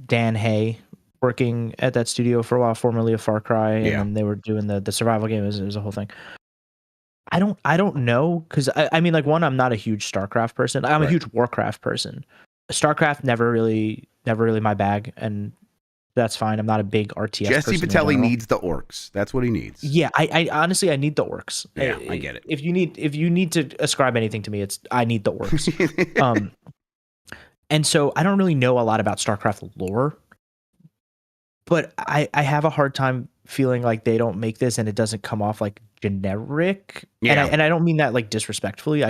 Dan Hay working at that studio for a while, formerly of Far Cry, and then they were doing the survival game. It was a whole thing. I don't know, because I mean, like, one, I'm not a huge StarCraft person. I'm a huge Warcraft person. StarCraft never really my bag, and that's fine. I'm not a big RTS Jesse person. Vitelli needs the orcs. That's what he needs. Yeah, I honestly, I need the orcs. Yeah, I get it. If you need to ascribe anything to me, I need the orcs. And so I don't really know a lot about StarCraft lore, but I have a hard time feeling like they don't make this and it doesn't come off like generic. Yeah. And I don't mean that like disrespectfully.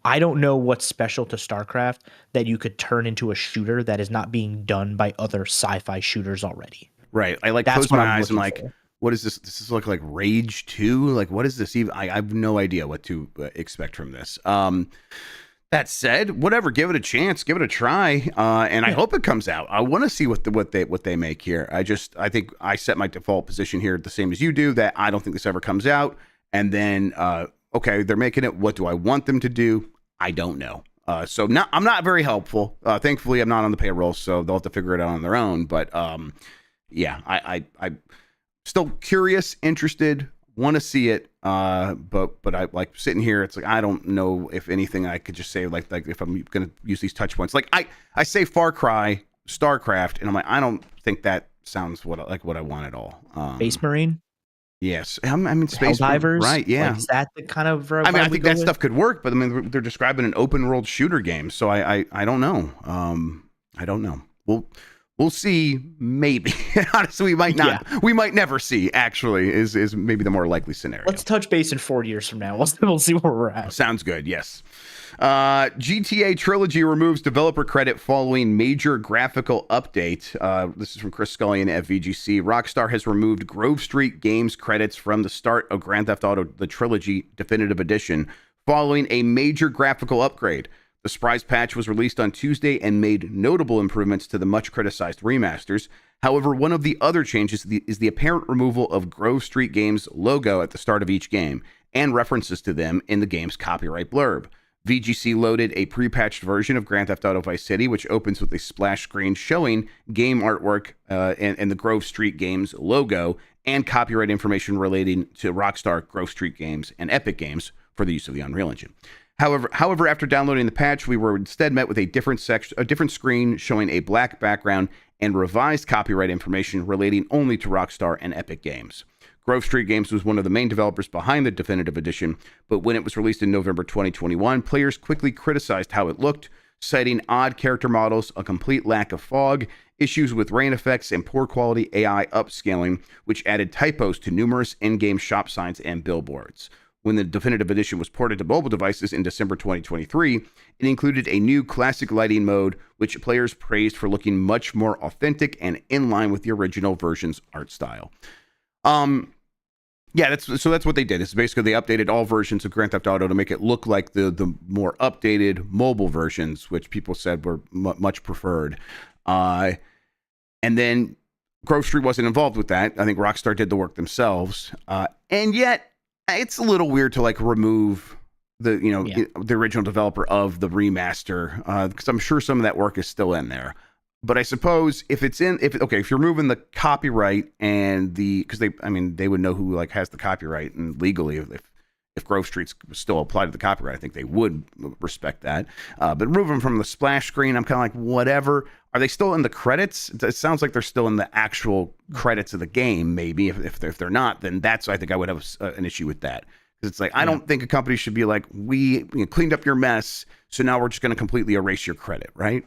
I don't know what's special to StarCraft that you could turn into a shooter that is not being done by other sci-fi shooters already. Right. I close my eyes and like, what is this? Does this look like Rage 2? Like, what is this even? I have no idea what to expect from this. That said, whatever, give it a chance, give it a try, and I hope it comes out. I want to see what they make here. I think I set my default position here the same as you do, that I don't think this ever comes out. And then, okay, they're making it. What do I want them to do? I don't know. So I'm not very helpful. Thankfully, I'm not on the payroll, so they'll have to figure it out on their own. But yeah, I'm still curious, interested. Want to see it, but I like sitting here. It's like I don't know if anything I could just say like if I'm gonna use these touch points. Like I say Far Cry, StarCraft, and I'm like I don't think that sounds what I want at all. Space Marine. Yes, I mean Space Divers, right? Yeah, like, is that the kind of? I mean, I think that stuff could work, but I mean they're describing an open world shooter game, so I don't know. I don't know. We'll see. Maybe. Honestly, we might not. Yeah. We might never see. Actually, is maybe the more likely scenario. Let's touch base in 4 years from now. We'll see where we're at. Sounds good. Yes. GTA Trilogy removes developer credit following major graphical update. This is from Chris Scullion at VGC. Rockstar has removed Grove Street Games credits from the start of Grand Theft Auto: The Trilogy Definitive Edition following a major graphical upgrade. The surprise patch was released on Tuesday and made notable improvements to the much criticized remasters. However, one of the other changes is the apparent removal of Grove Street Games' logo at the start of each game and references to them in the game's copyright blurb. VGC loaded a pre-patched version of Grand Theft Auto Vice City, which opens with a splash screen showing game artwork and the Grove Street Games logo and copyright information relating to Rockstar, Grove Street Games, and Epic Games for the use of the Unreal Engine. However, after downloading the patch, we were instead met with a different screen showing a black background and revised copyright information relating only to Rockstar and Epic Games. Grove Street Games was one of the main developers behind the Definitive Edition, but when it was released in November 2021, players quickly criticized how it looked, citing odd character models, a complete lack of fog, issues with rain effects, and poor quality AI upscaling, which added typos to numerous in-game shop signs and billboards. When the Definitive Edition was ported to mobile devices in December 2023, it included a new classic lighting mode, which players praised for looking much more authentic and in line with the original version's art style. Yeah, that's what they did. It's basically they updated all versions of Grand Theft Auto to make it look like the more updated mobile versions, which people said were much preferred. And then Grove Street wasn't involved with that. I think Rockstar did the work themselves. And yet, it's a little weird to like remove the original developer of the remaster because I'm sure some of that work is still in there. But I suppose if you're moving the copyright and because they would know who like has the copyright, and legally if Grove Street's still applied to the copyright, I think they would respect that. But moving from the splash screen, I'm kind of like, whatever. Are they still in the credits? It sounds like they're still in the actual credits of the game. Maybe if they're not, then I think I would have an issue with that. Because it's like, I don't think a company should be like, we cleaned up your mess, so now we're just going to completely erase your credit, right?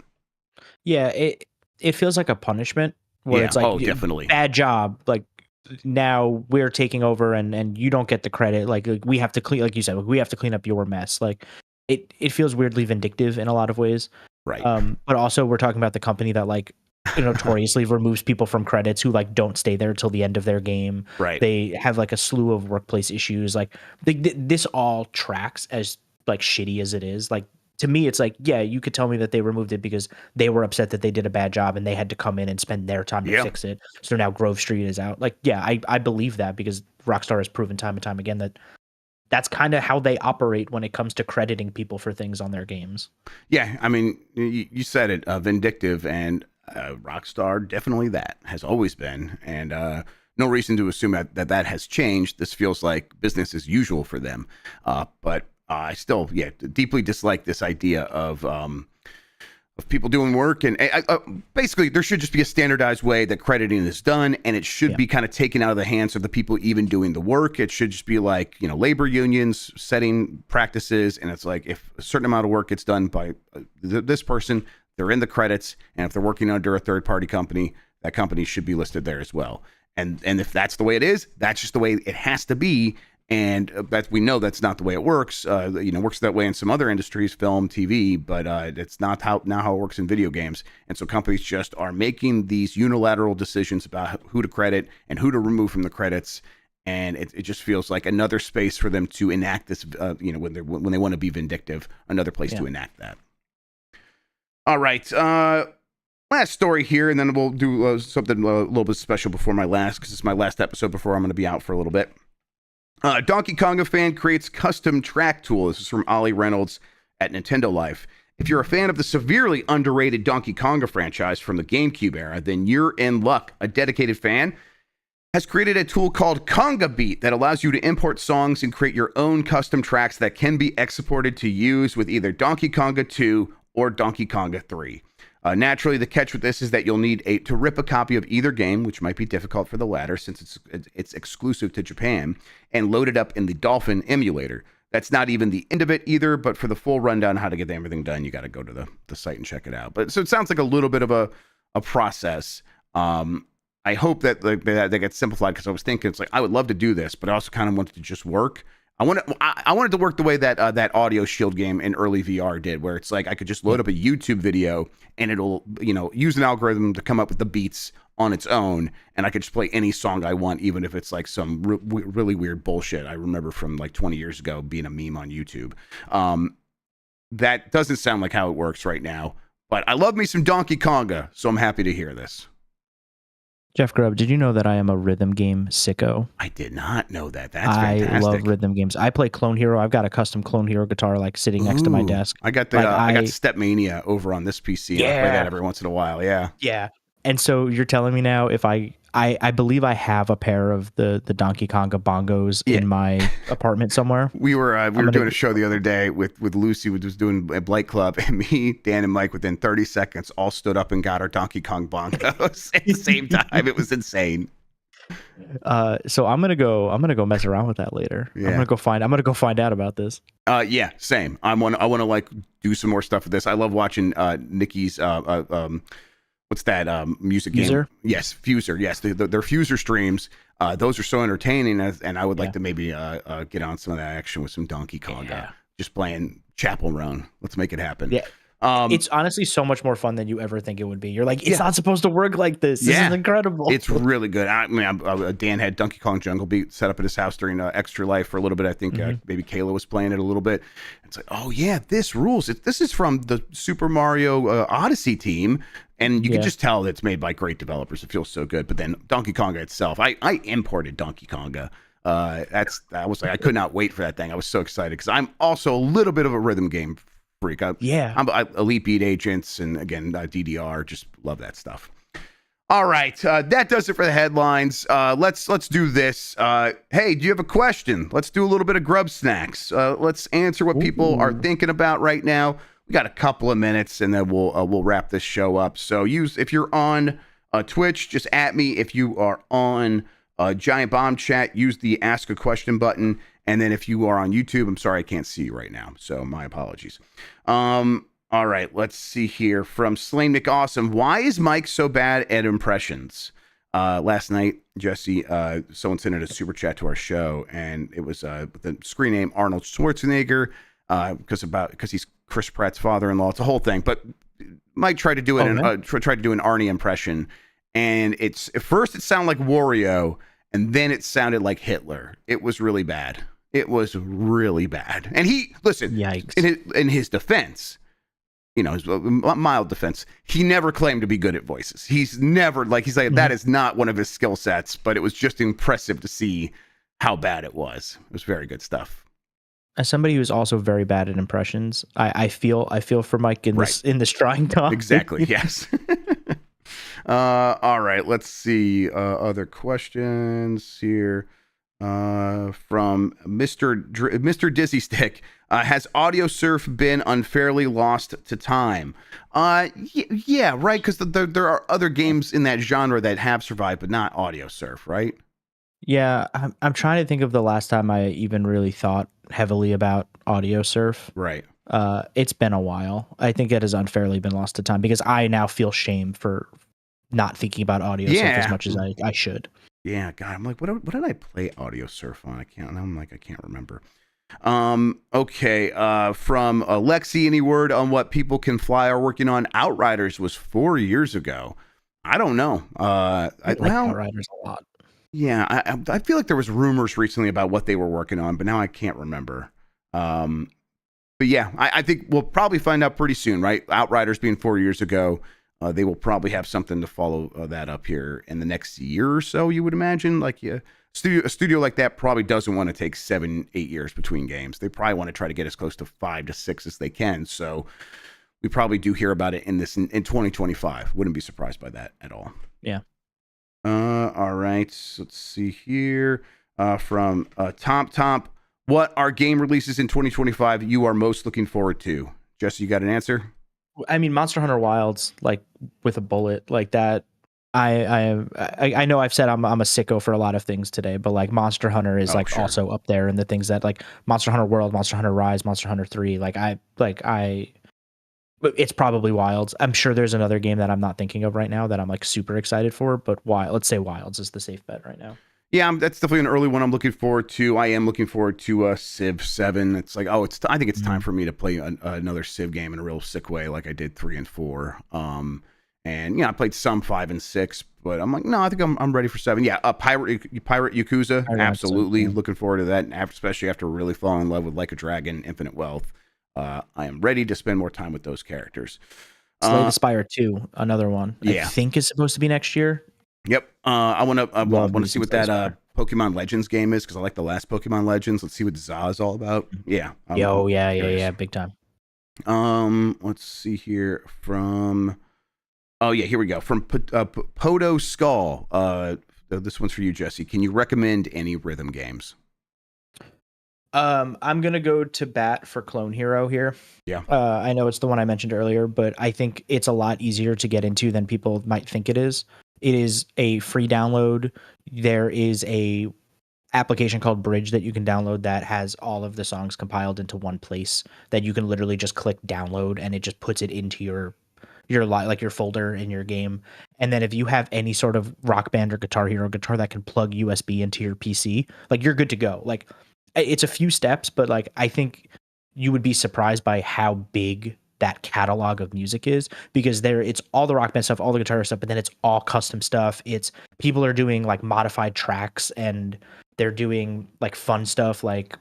Yeah, it feels like a punishment where it's like, definitely bad job. Like, now we're taking over and you don't get the credit. Like we have to clean, like you said, we have to clean up your mess. Like it feels weirdly vindictive in a lot of ways. Right. But also we're talking about the company that like notoriously removes people from credits who like don't stay there till the end of their game. Right. They have like a slew of workplace issues. Like this all tracks as like shitty as it is. Like, to me, it's like, yeah, you could tell me that they removed it because they were upset that they did a bad job and they had to come in and spend their time to fix it. So now Grove Street is out. Like, yeah, I believe that because Rockstar has proven time and time again that that's kind of how they operate when it comes to crediting people for things on their games. Yeah, I mean, you said it, vindictive, and Rockstar definitely that has always been, and no reason to assume that has changed. This feels like business as usual for them, but I still, deeply dislike this idea of people doing work, and basically there should just be a standardized way that crediting is done, and it should be kind of taken out of the hands of the people even doing the work. It should just be like, labor unions setting practices, and it's like if a certain amount of work gets done by this person, they're in the credits, and if they're working under a third-party company, that company should be listed there as well. And if that's the way it is, that's just the way it has to be. And we know that's not the way it works. Works that way in some other industries, film, TV, but it's not how it works in video games. And so companies just are making these unilateral decisions about who to credit and who to remove from the credits. And it just feels like another space for them to enact this. When they want to be vindictive, another place to enact that. All right. Last story here, and then we'll do something a little bit special before my last, because it's my last episode before I'm going to be out for a little bit. Donkey Konga fan creates custom track tool. This is from Ollie Reynolds at Nintendo Life. If you're a fan of the severely underrated Donkey Konga franchise from the GameCube era, then you're in luck. A dedicated fan has created a tool called Konga Beat that allows you to import songs and create your own custom tracks that can be exported to use with either Donkey Konga 2 or Donkey Konga 3. Naturally, the catch with this is that you'll need to rip a copy of either game, which might be difficult for the latter since it's exclusive to Japan, and load it up in the Dolphin emulator. That's not even the end of it either, but for the full rundown how to get everything done, you got to go to the site and check it out. But so it sounds like a little bit of a process. I hope that that gets simplified, because I was thinking it's like I would love to do this, but I also kind of want it to just work. I wanted to work the way that that Audio Shield game in early VR did, where it's like I could just load up a YouTube video and it'll use an algorithm to come up with the beats on its own, and I could just play any song I want, even if it's like some really weird bullshit I remember from like 20 years ago being a meme on YouTube. That doesn't sound like how it works right now, but I love me some Donkey Konga, so I'm happy to hear this. Jeff Grubb, did you know that I am a rhythm game sicko? I did not know that. That's fantastic. I love rhythm games. I play Clone Hero. I've got a custom Clone Hero guitar like sitting next to my desk. I got I got Stepmania over on this PC. Yeah. I play that every once in a while. Yeah. Yeah. And so you're telling me now if I believe I have a pair of the Donkey Konga bongos in my apartment somewhere. We were doing a show the other day with Lucy, who was doing a Blight Club, and me, Dan, and Mike within 30 seconds all stood up and got our Donkey Kong bongos at the same time. It was insane. So I'm gonna go mess around with that later. Yeah. I'm gonna go find out about this. Yeah, same. I want to like do some more stuff with this. I love watching Nikki's what's that music Fuser? Game? Yes, Fuser. Yes, their Fuser streams. Those are so entertaining, and I would like to maybe get on some of that action with some Donkey Konga. Just playing Chapel Roan. Let's make it happen. Yeah. It's honestly so much more fun than you ever think it would be. You're like, it's not supposed to work like this. This is incredible. It's really good. I mean, Dan had Donkey Kong Jungle Beat set up at his house during Extra Life for a little bit. I think maybe Kayla was playing it a little bit. It's like, oh yeah, this rules. This is from the Super Mario Odyssey team, and you can just tell that it's made by great developers. It feels so good. But then Donkey Konga itself, I imported Donkey Konga. I was like, I could not wait for that thing. I was so excited because I'm also a little bit of a rhythm game freak. Yeah. I'm Elite Beat Agents and again DDR. Just love that stuff. All right, that does it for the headlines. Let's do this. Hey, do you have a question? Let's do a little bit of GrubbSnax. Let's answer what people are thinking about right now. We got a couple of minutes, and then we'll wrap this show up. So if you're on Twitch, just at me. If you are on Giant Bomb Chat, use the Ask a Question button. And then if you are on YouTube, I'm sorry I can't see you right now, so my apologies. All right, let's see here from Slain McAwesome. Why is Mike so bad at impressions? Last night, Jesse, someone sent in a super chat to our show, and it was the screen name Arnold Schwarzenegger because he's Chris Pratt's father-in-law. It's a whole thing, but Mike tried to do it. Tried to do an Arnie impression, and at first it sounded like Wario, and then it sounded like Hitler. It was really bad. It was really bad. And yikes! In his defense. His mild defense, he never claimed to be good at voices. He's never that is not one of his skill sets, but it was just impressive to see how bad it was. It was very good stuff. As somebody who's also very bad at impressions, I feel for Mike in this trying time. Exactly. Yes. All right. Let's see other questions here from Mr. Dizzy Stick. Has audio surf been unfairly lost to time? Yeah, right. Because there are other games in that genre that have survived, but not audio surf, right? Yeah, I'm trying to think of the last time I even really thought heavily about audio surf. Right. It's been a while. I think it has unfairly been lost to time because I now feel shame for not thinking about audio surf as much as I should. Yeah, God, I'm like, what did I play audio surf on? I can't remember. Okay. From Lexi, any word on what People Can Fly are working on? Outriders was 4 years ago. I don't know. Outriders a lot. Yeah, I feel like there was rumors recently about what they were working on, but now I can't remember. But yeah, I think we'll probably find out pretty soon, right? Outriders being 4 years ago. They will probably have something to follow that up here in the next year or so, you would imagine. Like a studio like that probably doesn't want to take 7-8 years between games. They probably want to try to get as close to 5 to 6 as they can. So we probably do hear about it in 2025. Wouldn't be surprised by that at all. Yeah. All right. Let's see here from Tomp. What are game releases in 2025 you are most looking forward to? Jesse, you got an answer? I mean, Monster Hunter Wilds, like with a bullet, like that. I know I've said I'm a sicko for a lot of things today, but like Monster Hunter is also up there in the things that like Monster Hunter World, Monster Hunter Rise, Monster Hunter 3. It's probably Wilds. I'm sure there's another game that I'm not thinking of right now that I'm like super excited for, but let's say Wilds is the safe bet right now. Yeah, that's definitely an early one I'm looking forward to. I am looking forward to Civ 7. It's like, I think it's time for me to play another Civ game in a real sick way like I did 3 and 4. And I played some 5 and 6, but I'm like, no, I think I'm ready for 7. Yeah, Pirate Yakuza, absolutely looking forward to that, especially after really falling in love with Like a Dragon, Infinite Wealth. I am ready to spend more time with those characters. Slay the Spire 2, another one. I think is supposed to be next year. Yep. I want to see what that Pokemon Legends game is because I like the last Pokemon Legends. Let's see what ZA is all about. Yeah. Yeah, big time. Let's see here from. Oh yeah, here we go from Poto Skull. This one's for you, Jesse. Can you recommend any rhythm games? I'm gonna go to bat for Clone Hero here. Yeah. I know it's the one I mentioned earlier, but I think it's a lot easier to get into than people might think it is. It is a free download. There is a application called Bridge that you can download that has all of the songs compiled into one place that you can literally just click download and it just puts it into your folder in your game. And then if you have any sort of Rock Band or Guitar Hero guitar that can plug USB into your PC, like you're good to go. Like it's a few steps, but like I think you would be surprised by how big that catalog of music is because it's all the Rock Band stuff, all the guitar stuff, but then it's all custom stuff. It's people are doing like modified tracks and they're doing like fun stuff. Like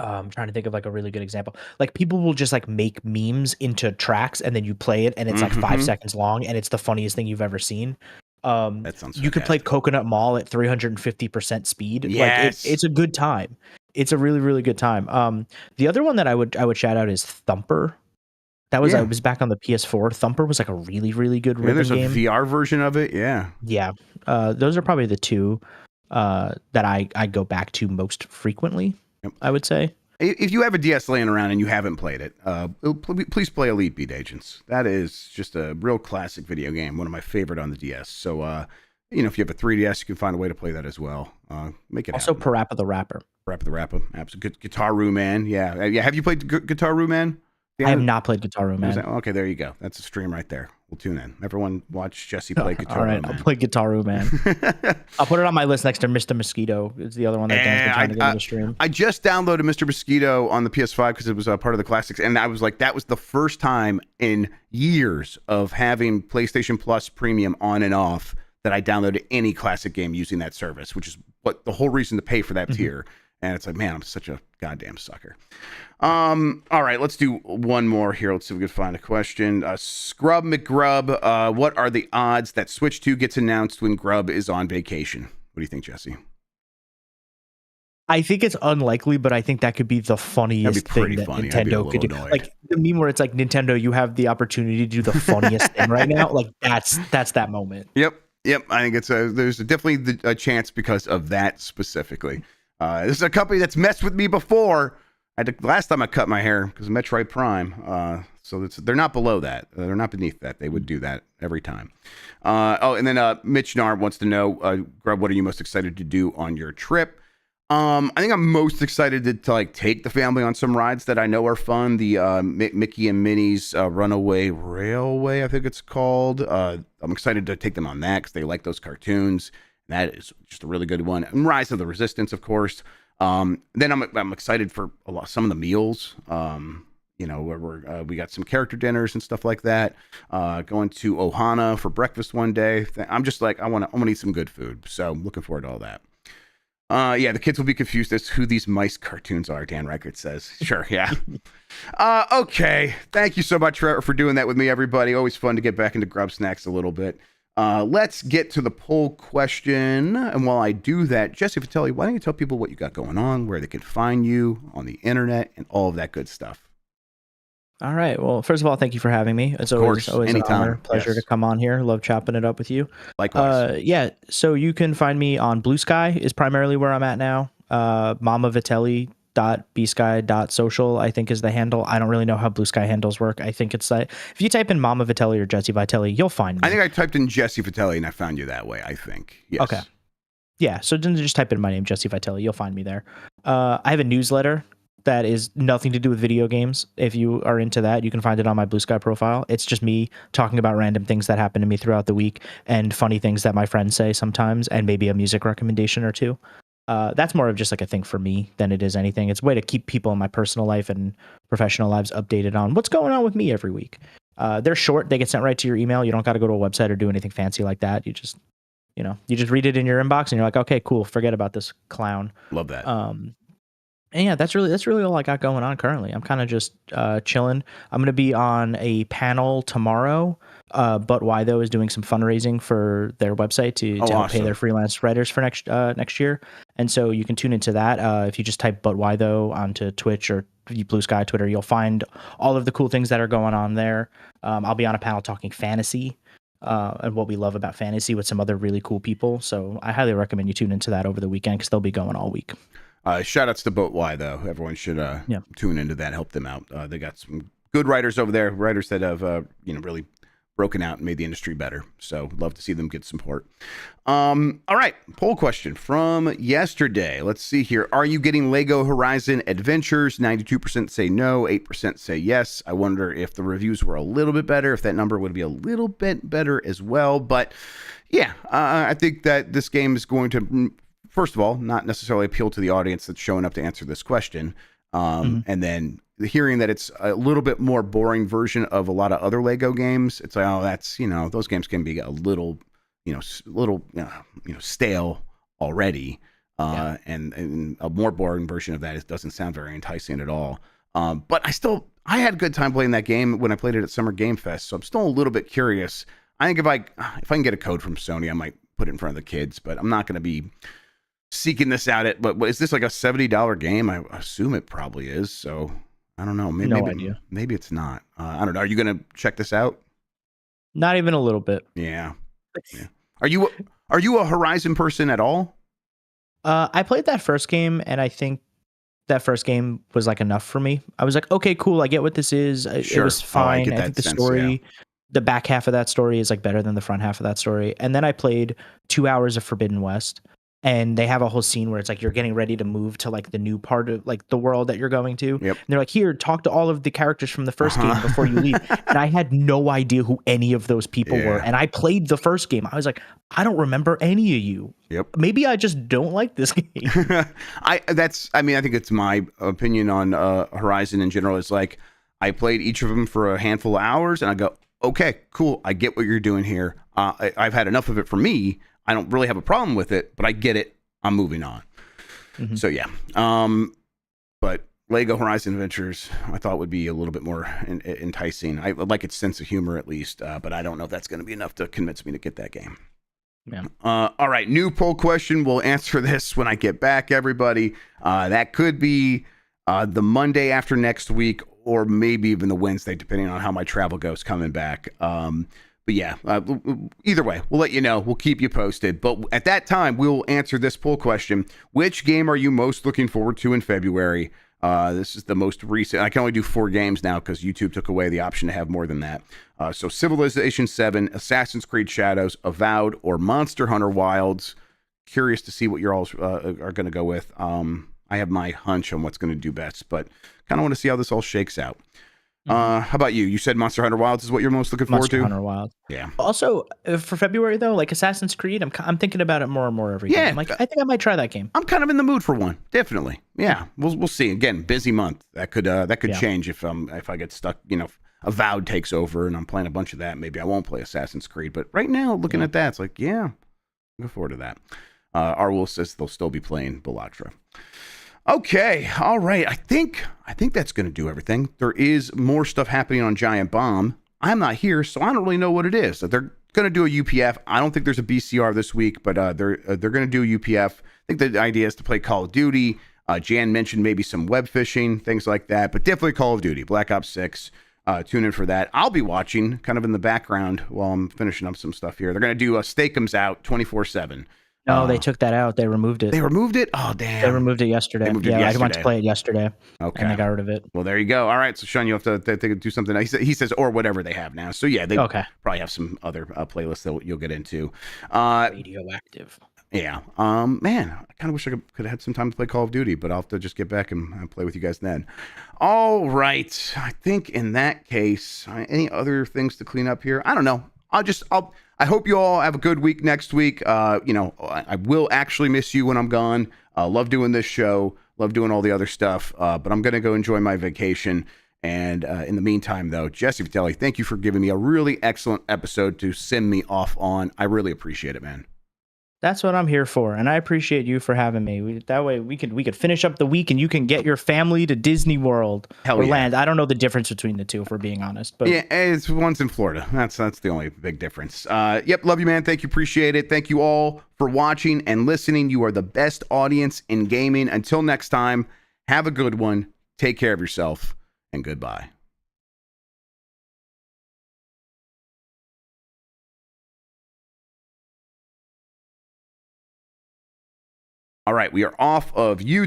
I'm trying to think of like a really good example. Like people will just like make memes into tracks and then you play it and it's like 5 seconds long and it's the funniest thing you've ever seen. That sounds you could play Coconut Mall at 350% speed. Yes. Like it's a good time. It's a really, really good time. The other one that I would shout out is Thumper. That was it was back on the PS4. Thumper was like a really, really good rhythm there's a game. VR version of it. Yeah. Yeah. Those are probably the two that I go back to most frequently, I would say. If you have a DS laying around and you haven't played it, please play Elite Beat Agents. That is just a real classic video game, one of my favorite on the DS. So, if you have a 3DS, you can find a way to play that as well. Make it also happen. Parappa the Rapper. Parappa the Rapper. Absolutely. Guitar Man. Yeah. Have you played Guitar Man? I have not played Guitar Man. Okay, there you go. That's a stream right there. We'll tune in. Everyone watch Jesse play Guitar All right, Man. I'll play Guitar Man. I'll put it on my list next to Mr. Mosquito. It's the other one that Dan's been trying to get on the stream. I just downloaded Mr. Mosquito on the PS5 because it was part of the classics, and I was like, that was the first time in years of having PlayStation Plus Premium on and off that I downloaded any classic game using that service, which is what the whole reason to pay for that tier. And it's like, man, I'm such a goddamn sucker. All right, let's do one more here. Let's see if we can find a question. Scrub McGrubb, what are the odds that Switch 2 gets announced when Grubb is on vacation? What do you think, Jesse? I think it's unlikely, but I think that could be the funniest thing that Nintendo could do. Annoyed. Like the meme where it's like, Nintendo, you have the opportunity to do the funniest thing right now. Like that's that moment. Yep. I think there's definitely a chance because of that specifically. This is a company that's messed with me before. Last time I cut my hair because of Metroid Prime. So they're not below that. They're not beneath that. They would do that every time. And then Mitch Narb wants to know, Grubb, what are you most excited to do on your trip? I think I'm most excited to take the family on some rides that I know are fun. The Mickey and Minnie's Runaway Railway, I think it's called. I'm excited to take them on that because they like those cartoons. That is just a really good one. And Rise of the Resistance, of course. Then I'm excited for some of the meals. Where we got some character dinners and stuff like that. Going to Ohana for breakfast one day. I'm just like, I want to eat some good food. So I'm looking forward to all that. The kids will be confused as to who these mice cartoons are, Dan Reichert says. Sure, yeah. Okay. Thank you so much for doing that with me, everybody. Always fun to get back into GrubbSnax a little bit. Let's get to the poll question. And while I do that, Jesse Vitelli, why don't you tell people what you got going on, where they can find you on the internet, and all of that good stuff? All right. Well, first of all, thank you for having me. It's always an honor, pleasure to come on here. Love chopping it up with you. Likewise. So you can find me on Blue Sky is primarily where I'm at now. mamavitelli.bsky.social, I think is the handle. I don't really know how Blue Sky handles work. I think it's like if you type in Mama Vitelli or Jesse Vitelli, you'll find me. I think I typed in Jesse Vitelli and I found you that way, I think. Yes. Okay. Yeah, so just type in my name, Jesse Vitelli. You'll find me there. I have a newsletter that is nothing to do with video games. If you are into that, you can find it on my Blue Sky profile. It's just me talking about random things that happen to me throughout the week and funny things that my friends say sometimes, and maybe a music recommendation or two. That's more of just like a thing for me than it is anything. It's a way to keep people in my personal life and professional lives updated on what's going on with me every week. They're short. They get sent right to your email. You don't got to go to a website or do anything fancy like that. You just read it in your inbox and you're like, okay, cool. Forget about this clown. Love that. And yeah, that's really all I got going on currently. I'm kind of just chilling. I'm going to be on a panel tomorrow. But Why Though is doing some fundraising for their website to help pay their freelance writers for next year. And so you can tune into that. If you just type But Why Though onto Twitch or Blue Sky, Twitter, you'll find all of the cool things that are going on there. I'll be on a panel talking fantasy and what we love about fantasy with some other really cool people. So I highly recommend you tune into that over the weekend because they'll be going all week. Shout outs to Boat Why Though. Everyone should tune into that, help them out. They got some good writers over there, writers that have really broken out and made the industry better. So love to see them get support. All right, poll question from yesterday. Let's see here. Are you getting Lego Horizon Adventures? 92% say no, 8% say yes. I wonder if the reviews were a little bit better, if that number would be a little bit better as well. But yeah, I think that this game is going to, first of all, not necessarily appeal to the audience that's showing up to answer this question. And then hearing that it's a little bit more boring version of a lot of other Lego games, it's like, oh, that's, those games can be a little, stale already. And a more boring version of that, it doesn't sound very enticing at all. But I had a good time playing that game when I played it at Summer Game Fest. So I'm still a little bit curious. I think if I can get a code from Sony, I might put it in front of the kids, but I'm not going to be seeking this out but is this like a $70 game? I assume it probably is. So I don't know. No idea. Maybe it's not. I don't know. Are you gonna check this out? Not even a little bit. Yeah. Are you a Horizon person at all? I played that first game, and I think that first game was like enough for me. I was like, okay, cool. I get what this is. Sure. It was fine. I think the sense, story, the back half of that story is like better than the front half of that story. And then I played 2 hours of Forbidden West, and they have a whole scene where it's like you're getting ready to move to like the new part of like the world that you're going to. Yep. And they're like, here, talk to all of the characters from the first game before you leave. And I had no idea who any of those people were. And I played the first game. I was like, I don't remember any of you. Yep. Maybe I just don't like this game. I think it's my opinion on Horizon in general. Is like I played each of them for a handful of hours, and I go, okay, cool. I get what you're doing here. I've had enough of it for me. I don't really have a problem with it, but I get it. I'm moving on. Mm-hmm. So yeah. But Lego Horizon Adventures, I thought would be a little bit more enticing. I like its sense of humor at least, but I don't know if that's going to be enough to convince me to get that game. Yeah. All right, new poll question. We'll answer this when I get back, everybody. That could be the Monday after next week, or maybe even the Wednesday, depending on how my travel goes coming back. But yeah, either way, we'll let you know. We'll keep you posted. But at that time, we'll answer this poll question. Which game are you most looking forward to in February? This is the most recent. I can only do 4 games now because YouTube took away the option to have more than that. So Civilization 7, Assassin's Creed Shadows, Avowed, or Monster Hunter Wilds. Curious to see what you're all are going to go with. I have my hunch on what's going to do best, but kind of want to see how this all shakes out. How about you? You said Monster Hunter Wilds is what you're most looking forward to? Monster Hunter Wilds. Yeah. Also, for February, though, like Assassin's Creed, I'm thinking about it more and more every day. I'm like, I think I might try that game. I'm kind of in the mood for one. Definitely. Yeah. We'll see. Again, busy month. That could change if I get stuck, Avowed takes over and I'm playing a bunch of that. Maybe I won't play Assassin's Creed. But right now, looking at that, it's like, yeah, looking forward to that. Arwol says they'll still be playing Bellatra. Okay, all right. I think that's going to do everything. There is more stuff happening on Giant Bomb. I'm not here, so I don't really know what it is. They're going to do a UPF. I don't think there's a BCR this week, but they're going to do a UPF. I think the idea is to play Call of Duty. Jan mentioned maybe some web fishing, things like that, but definitely Call of Duty, Black Ops 6. Tune in for that. I'll be watching kind of in the background while I'm finishing up some stuff here. They're going to do a Stake'em's Out 24/7. No, they took that out. They removed it. They removed it? Oh, damn. They removed it yesterday. I went to play it yesterday. Okay. And they got rid of it. Well, there you go. All right. So, Sean, you have to do something. He says, or whatever they have now. So, yeah, they probably have some other playlists that you'll get into. Radioactive. Yeah. Man, I kind of wish I could have had some time to play Call of Duty, but I'll have to just get back and play with you guys then. All right. I think in that case, any other things to clean up here? I don't know. I hope you all have a good week next week. I will actually miss you when I'm gone. Love doing this show. Love doing all the other stuff. But I'm going to go enjoy my vacation. And in the meantime, though, Jesse Vitelli, thank you for giving me a really excellent episode to send me off on. I really appreciate it, man. That's what I'm here for, and I appreciate you for having me. That way we could finish up the week, and you can get your family to Disney World or land. I don't know the difference between the two, if we're being honest. But yeah, it's one's in Florida. That's the only big difference. Yep, love you, man. Thank you, appreciate it. Thank you all for watching and listening. You are the best audience in gaming. Until next time, have a good one. Take care of yourself, and goodbye. All right, we are off of YouTube.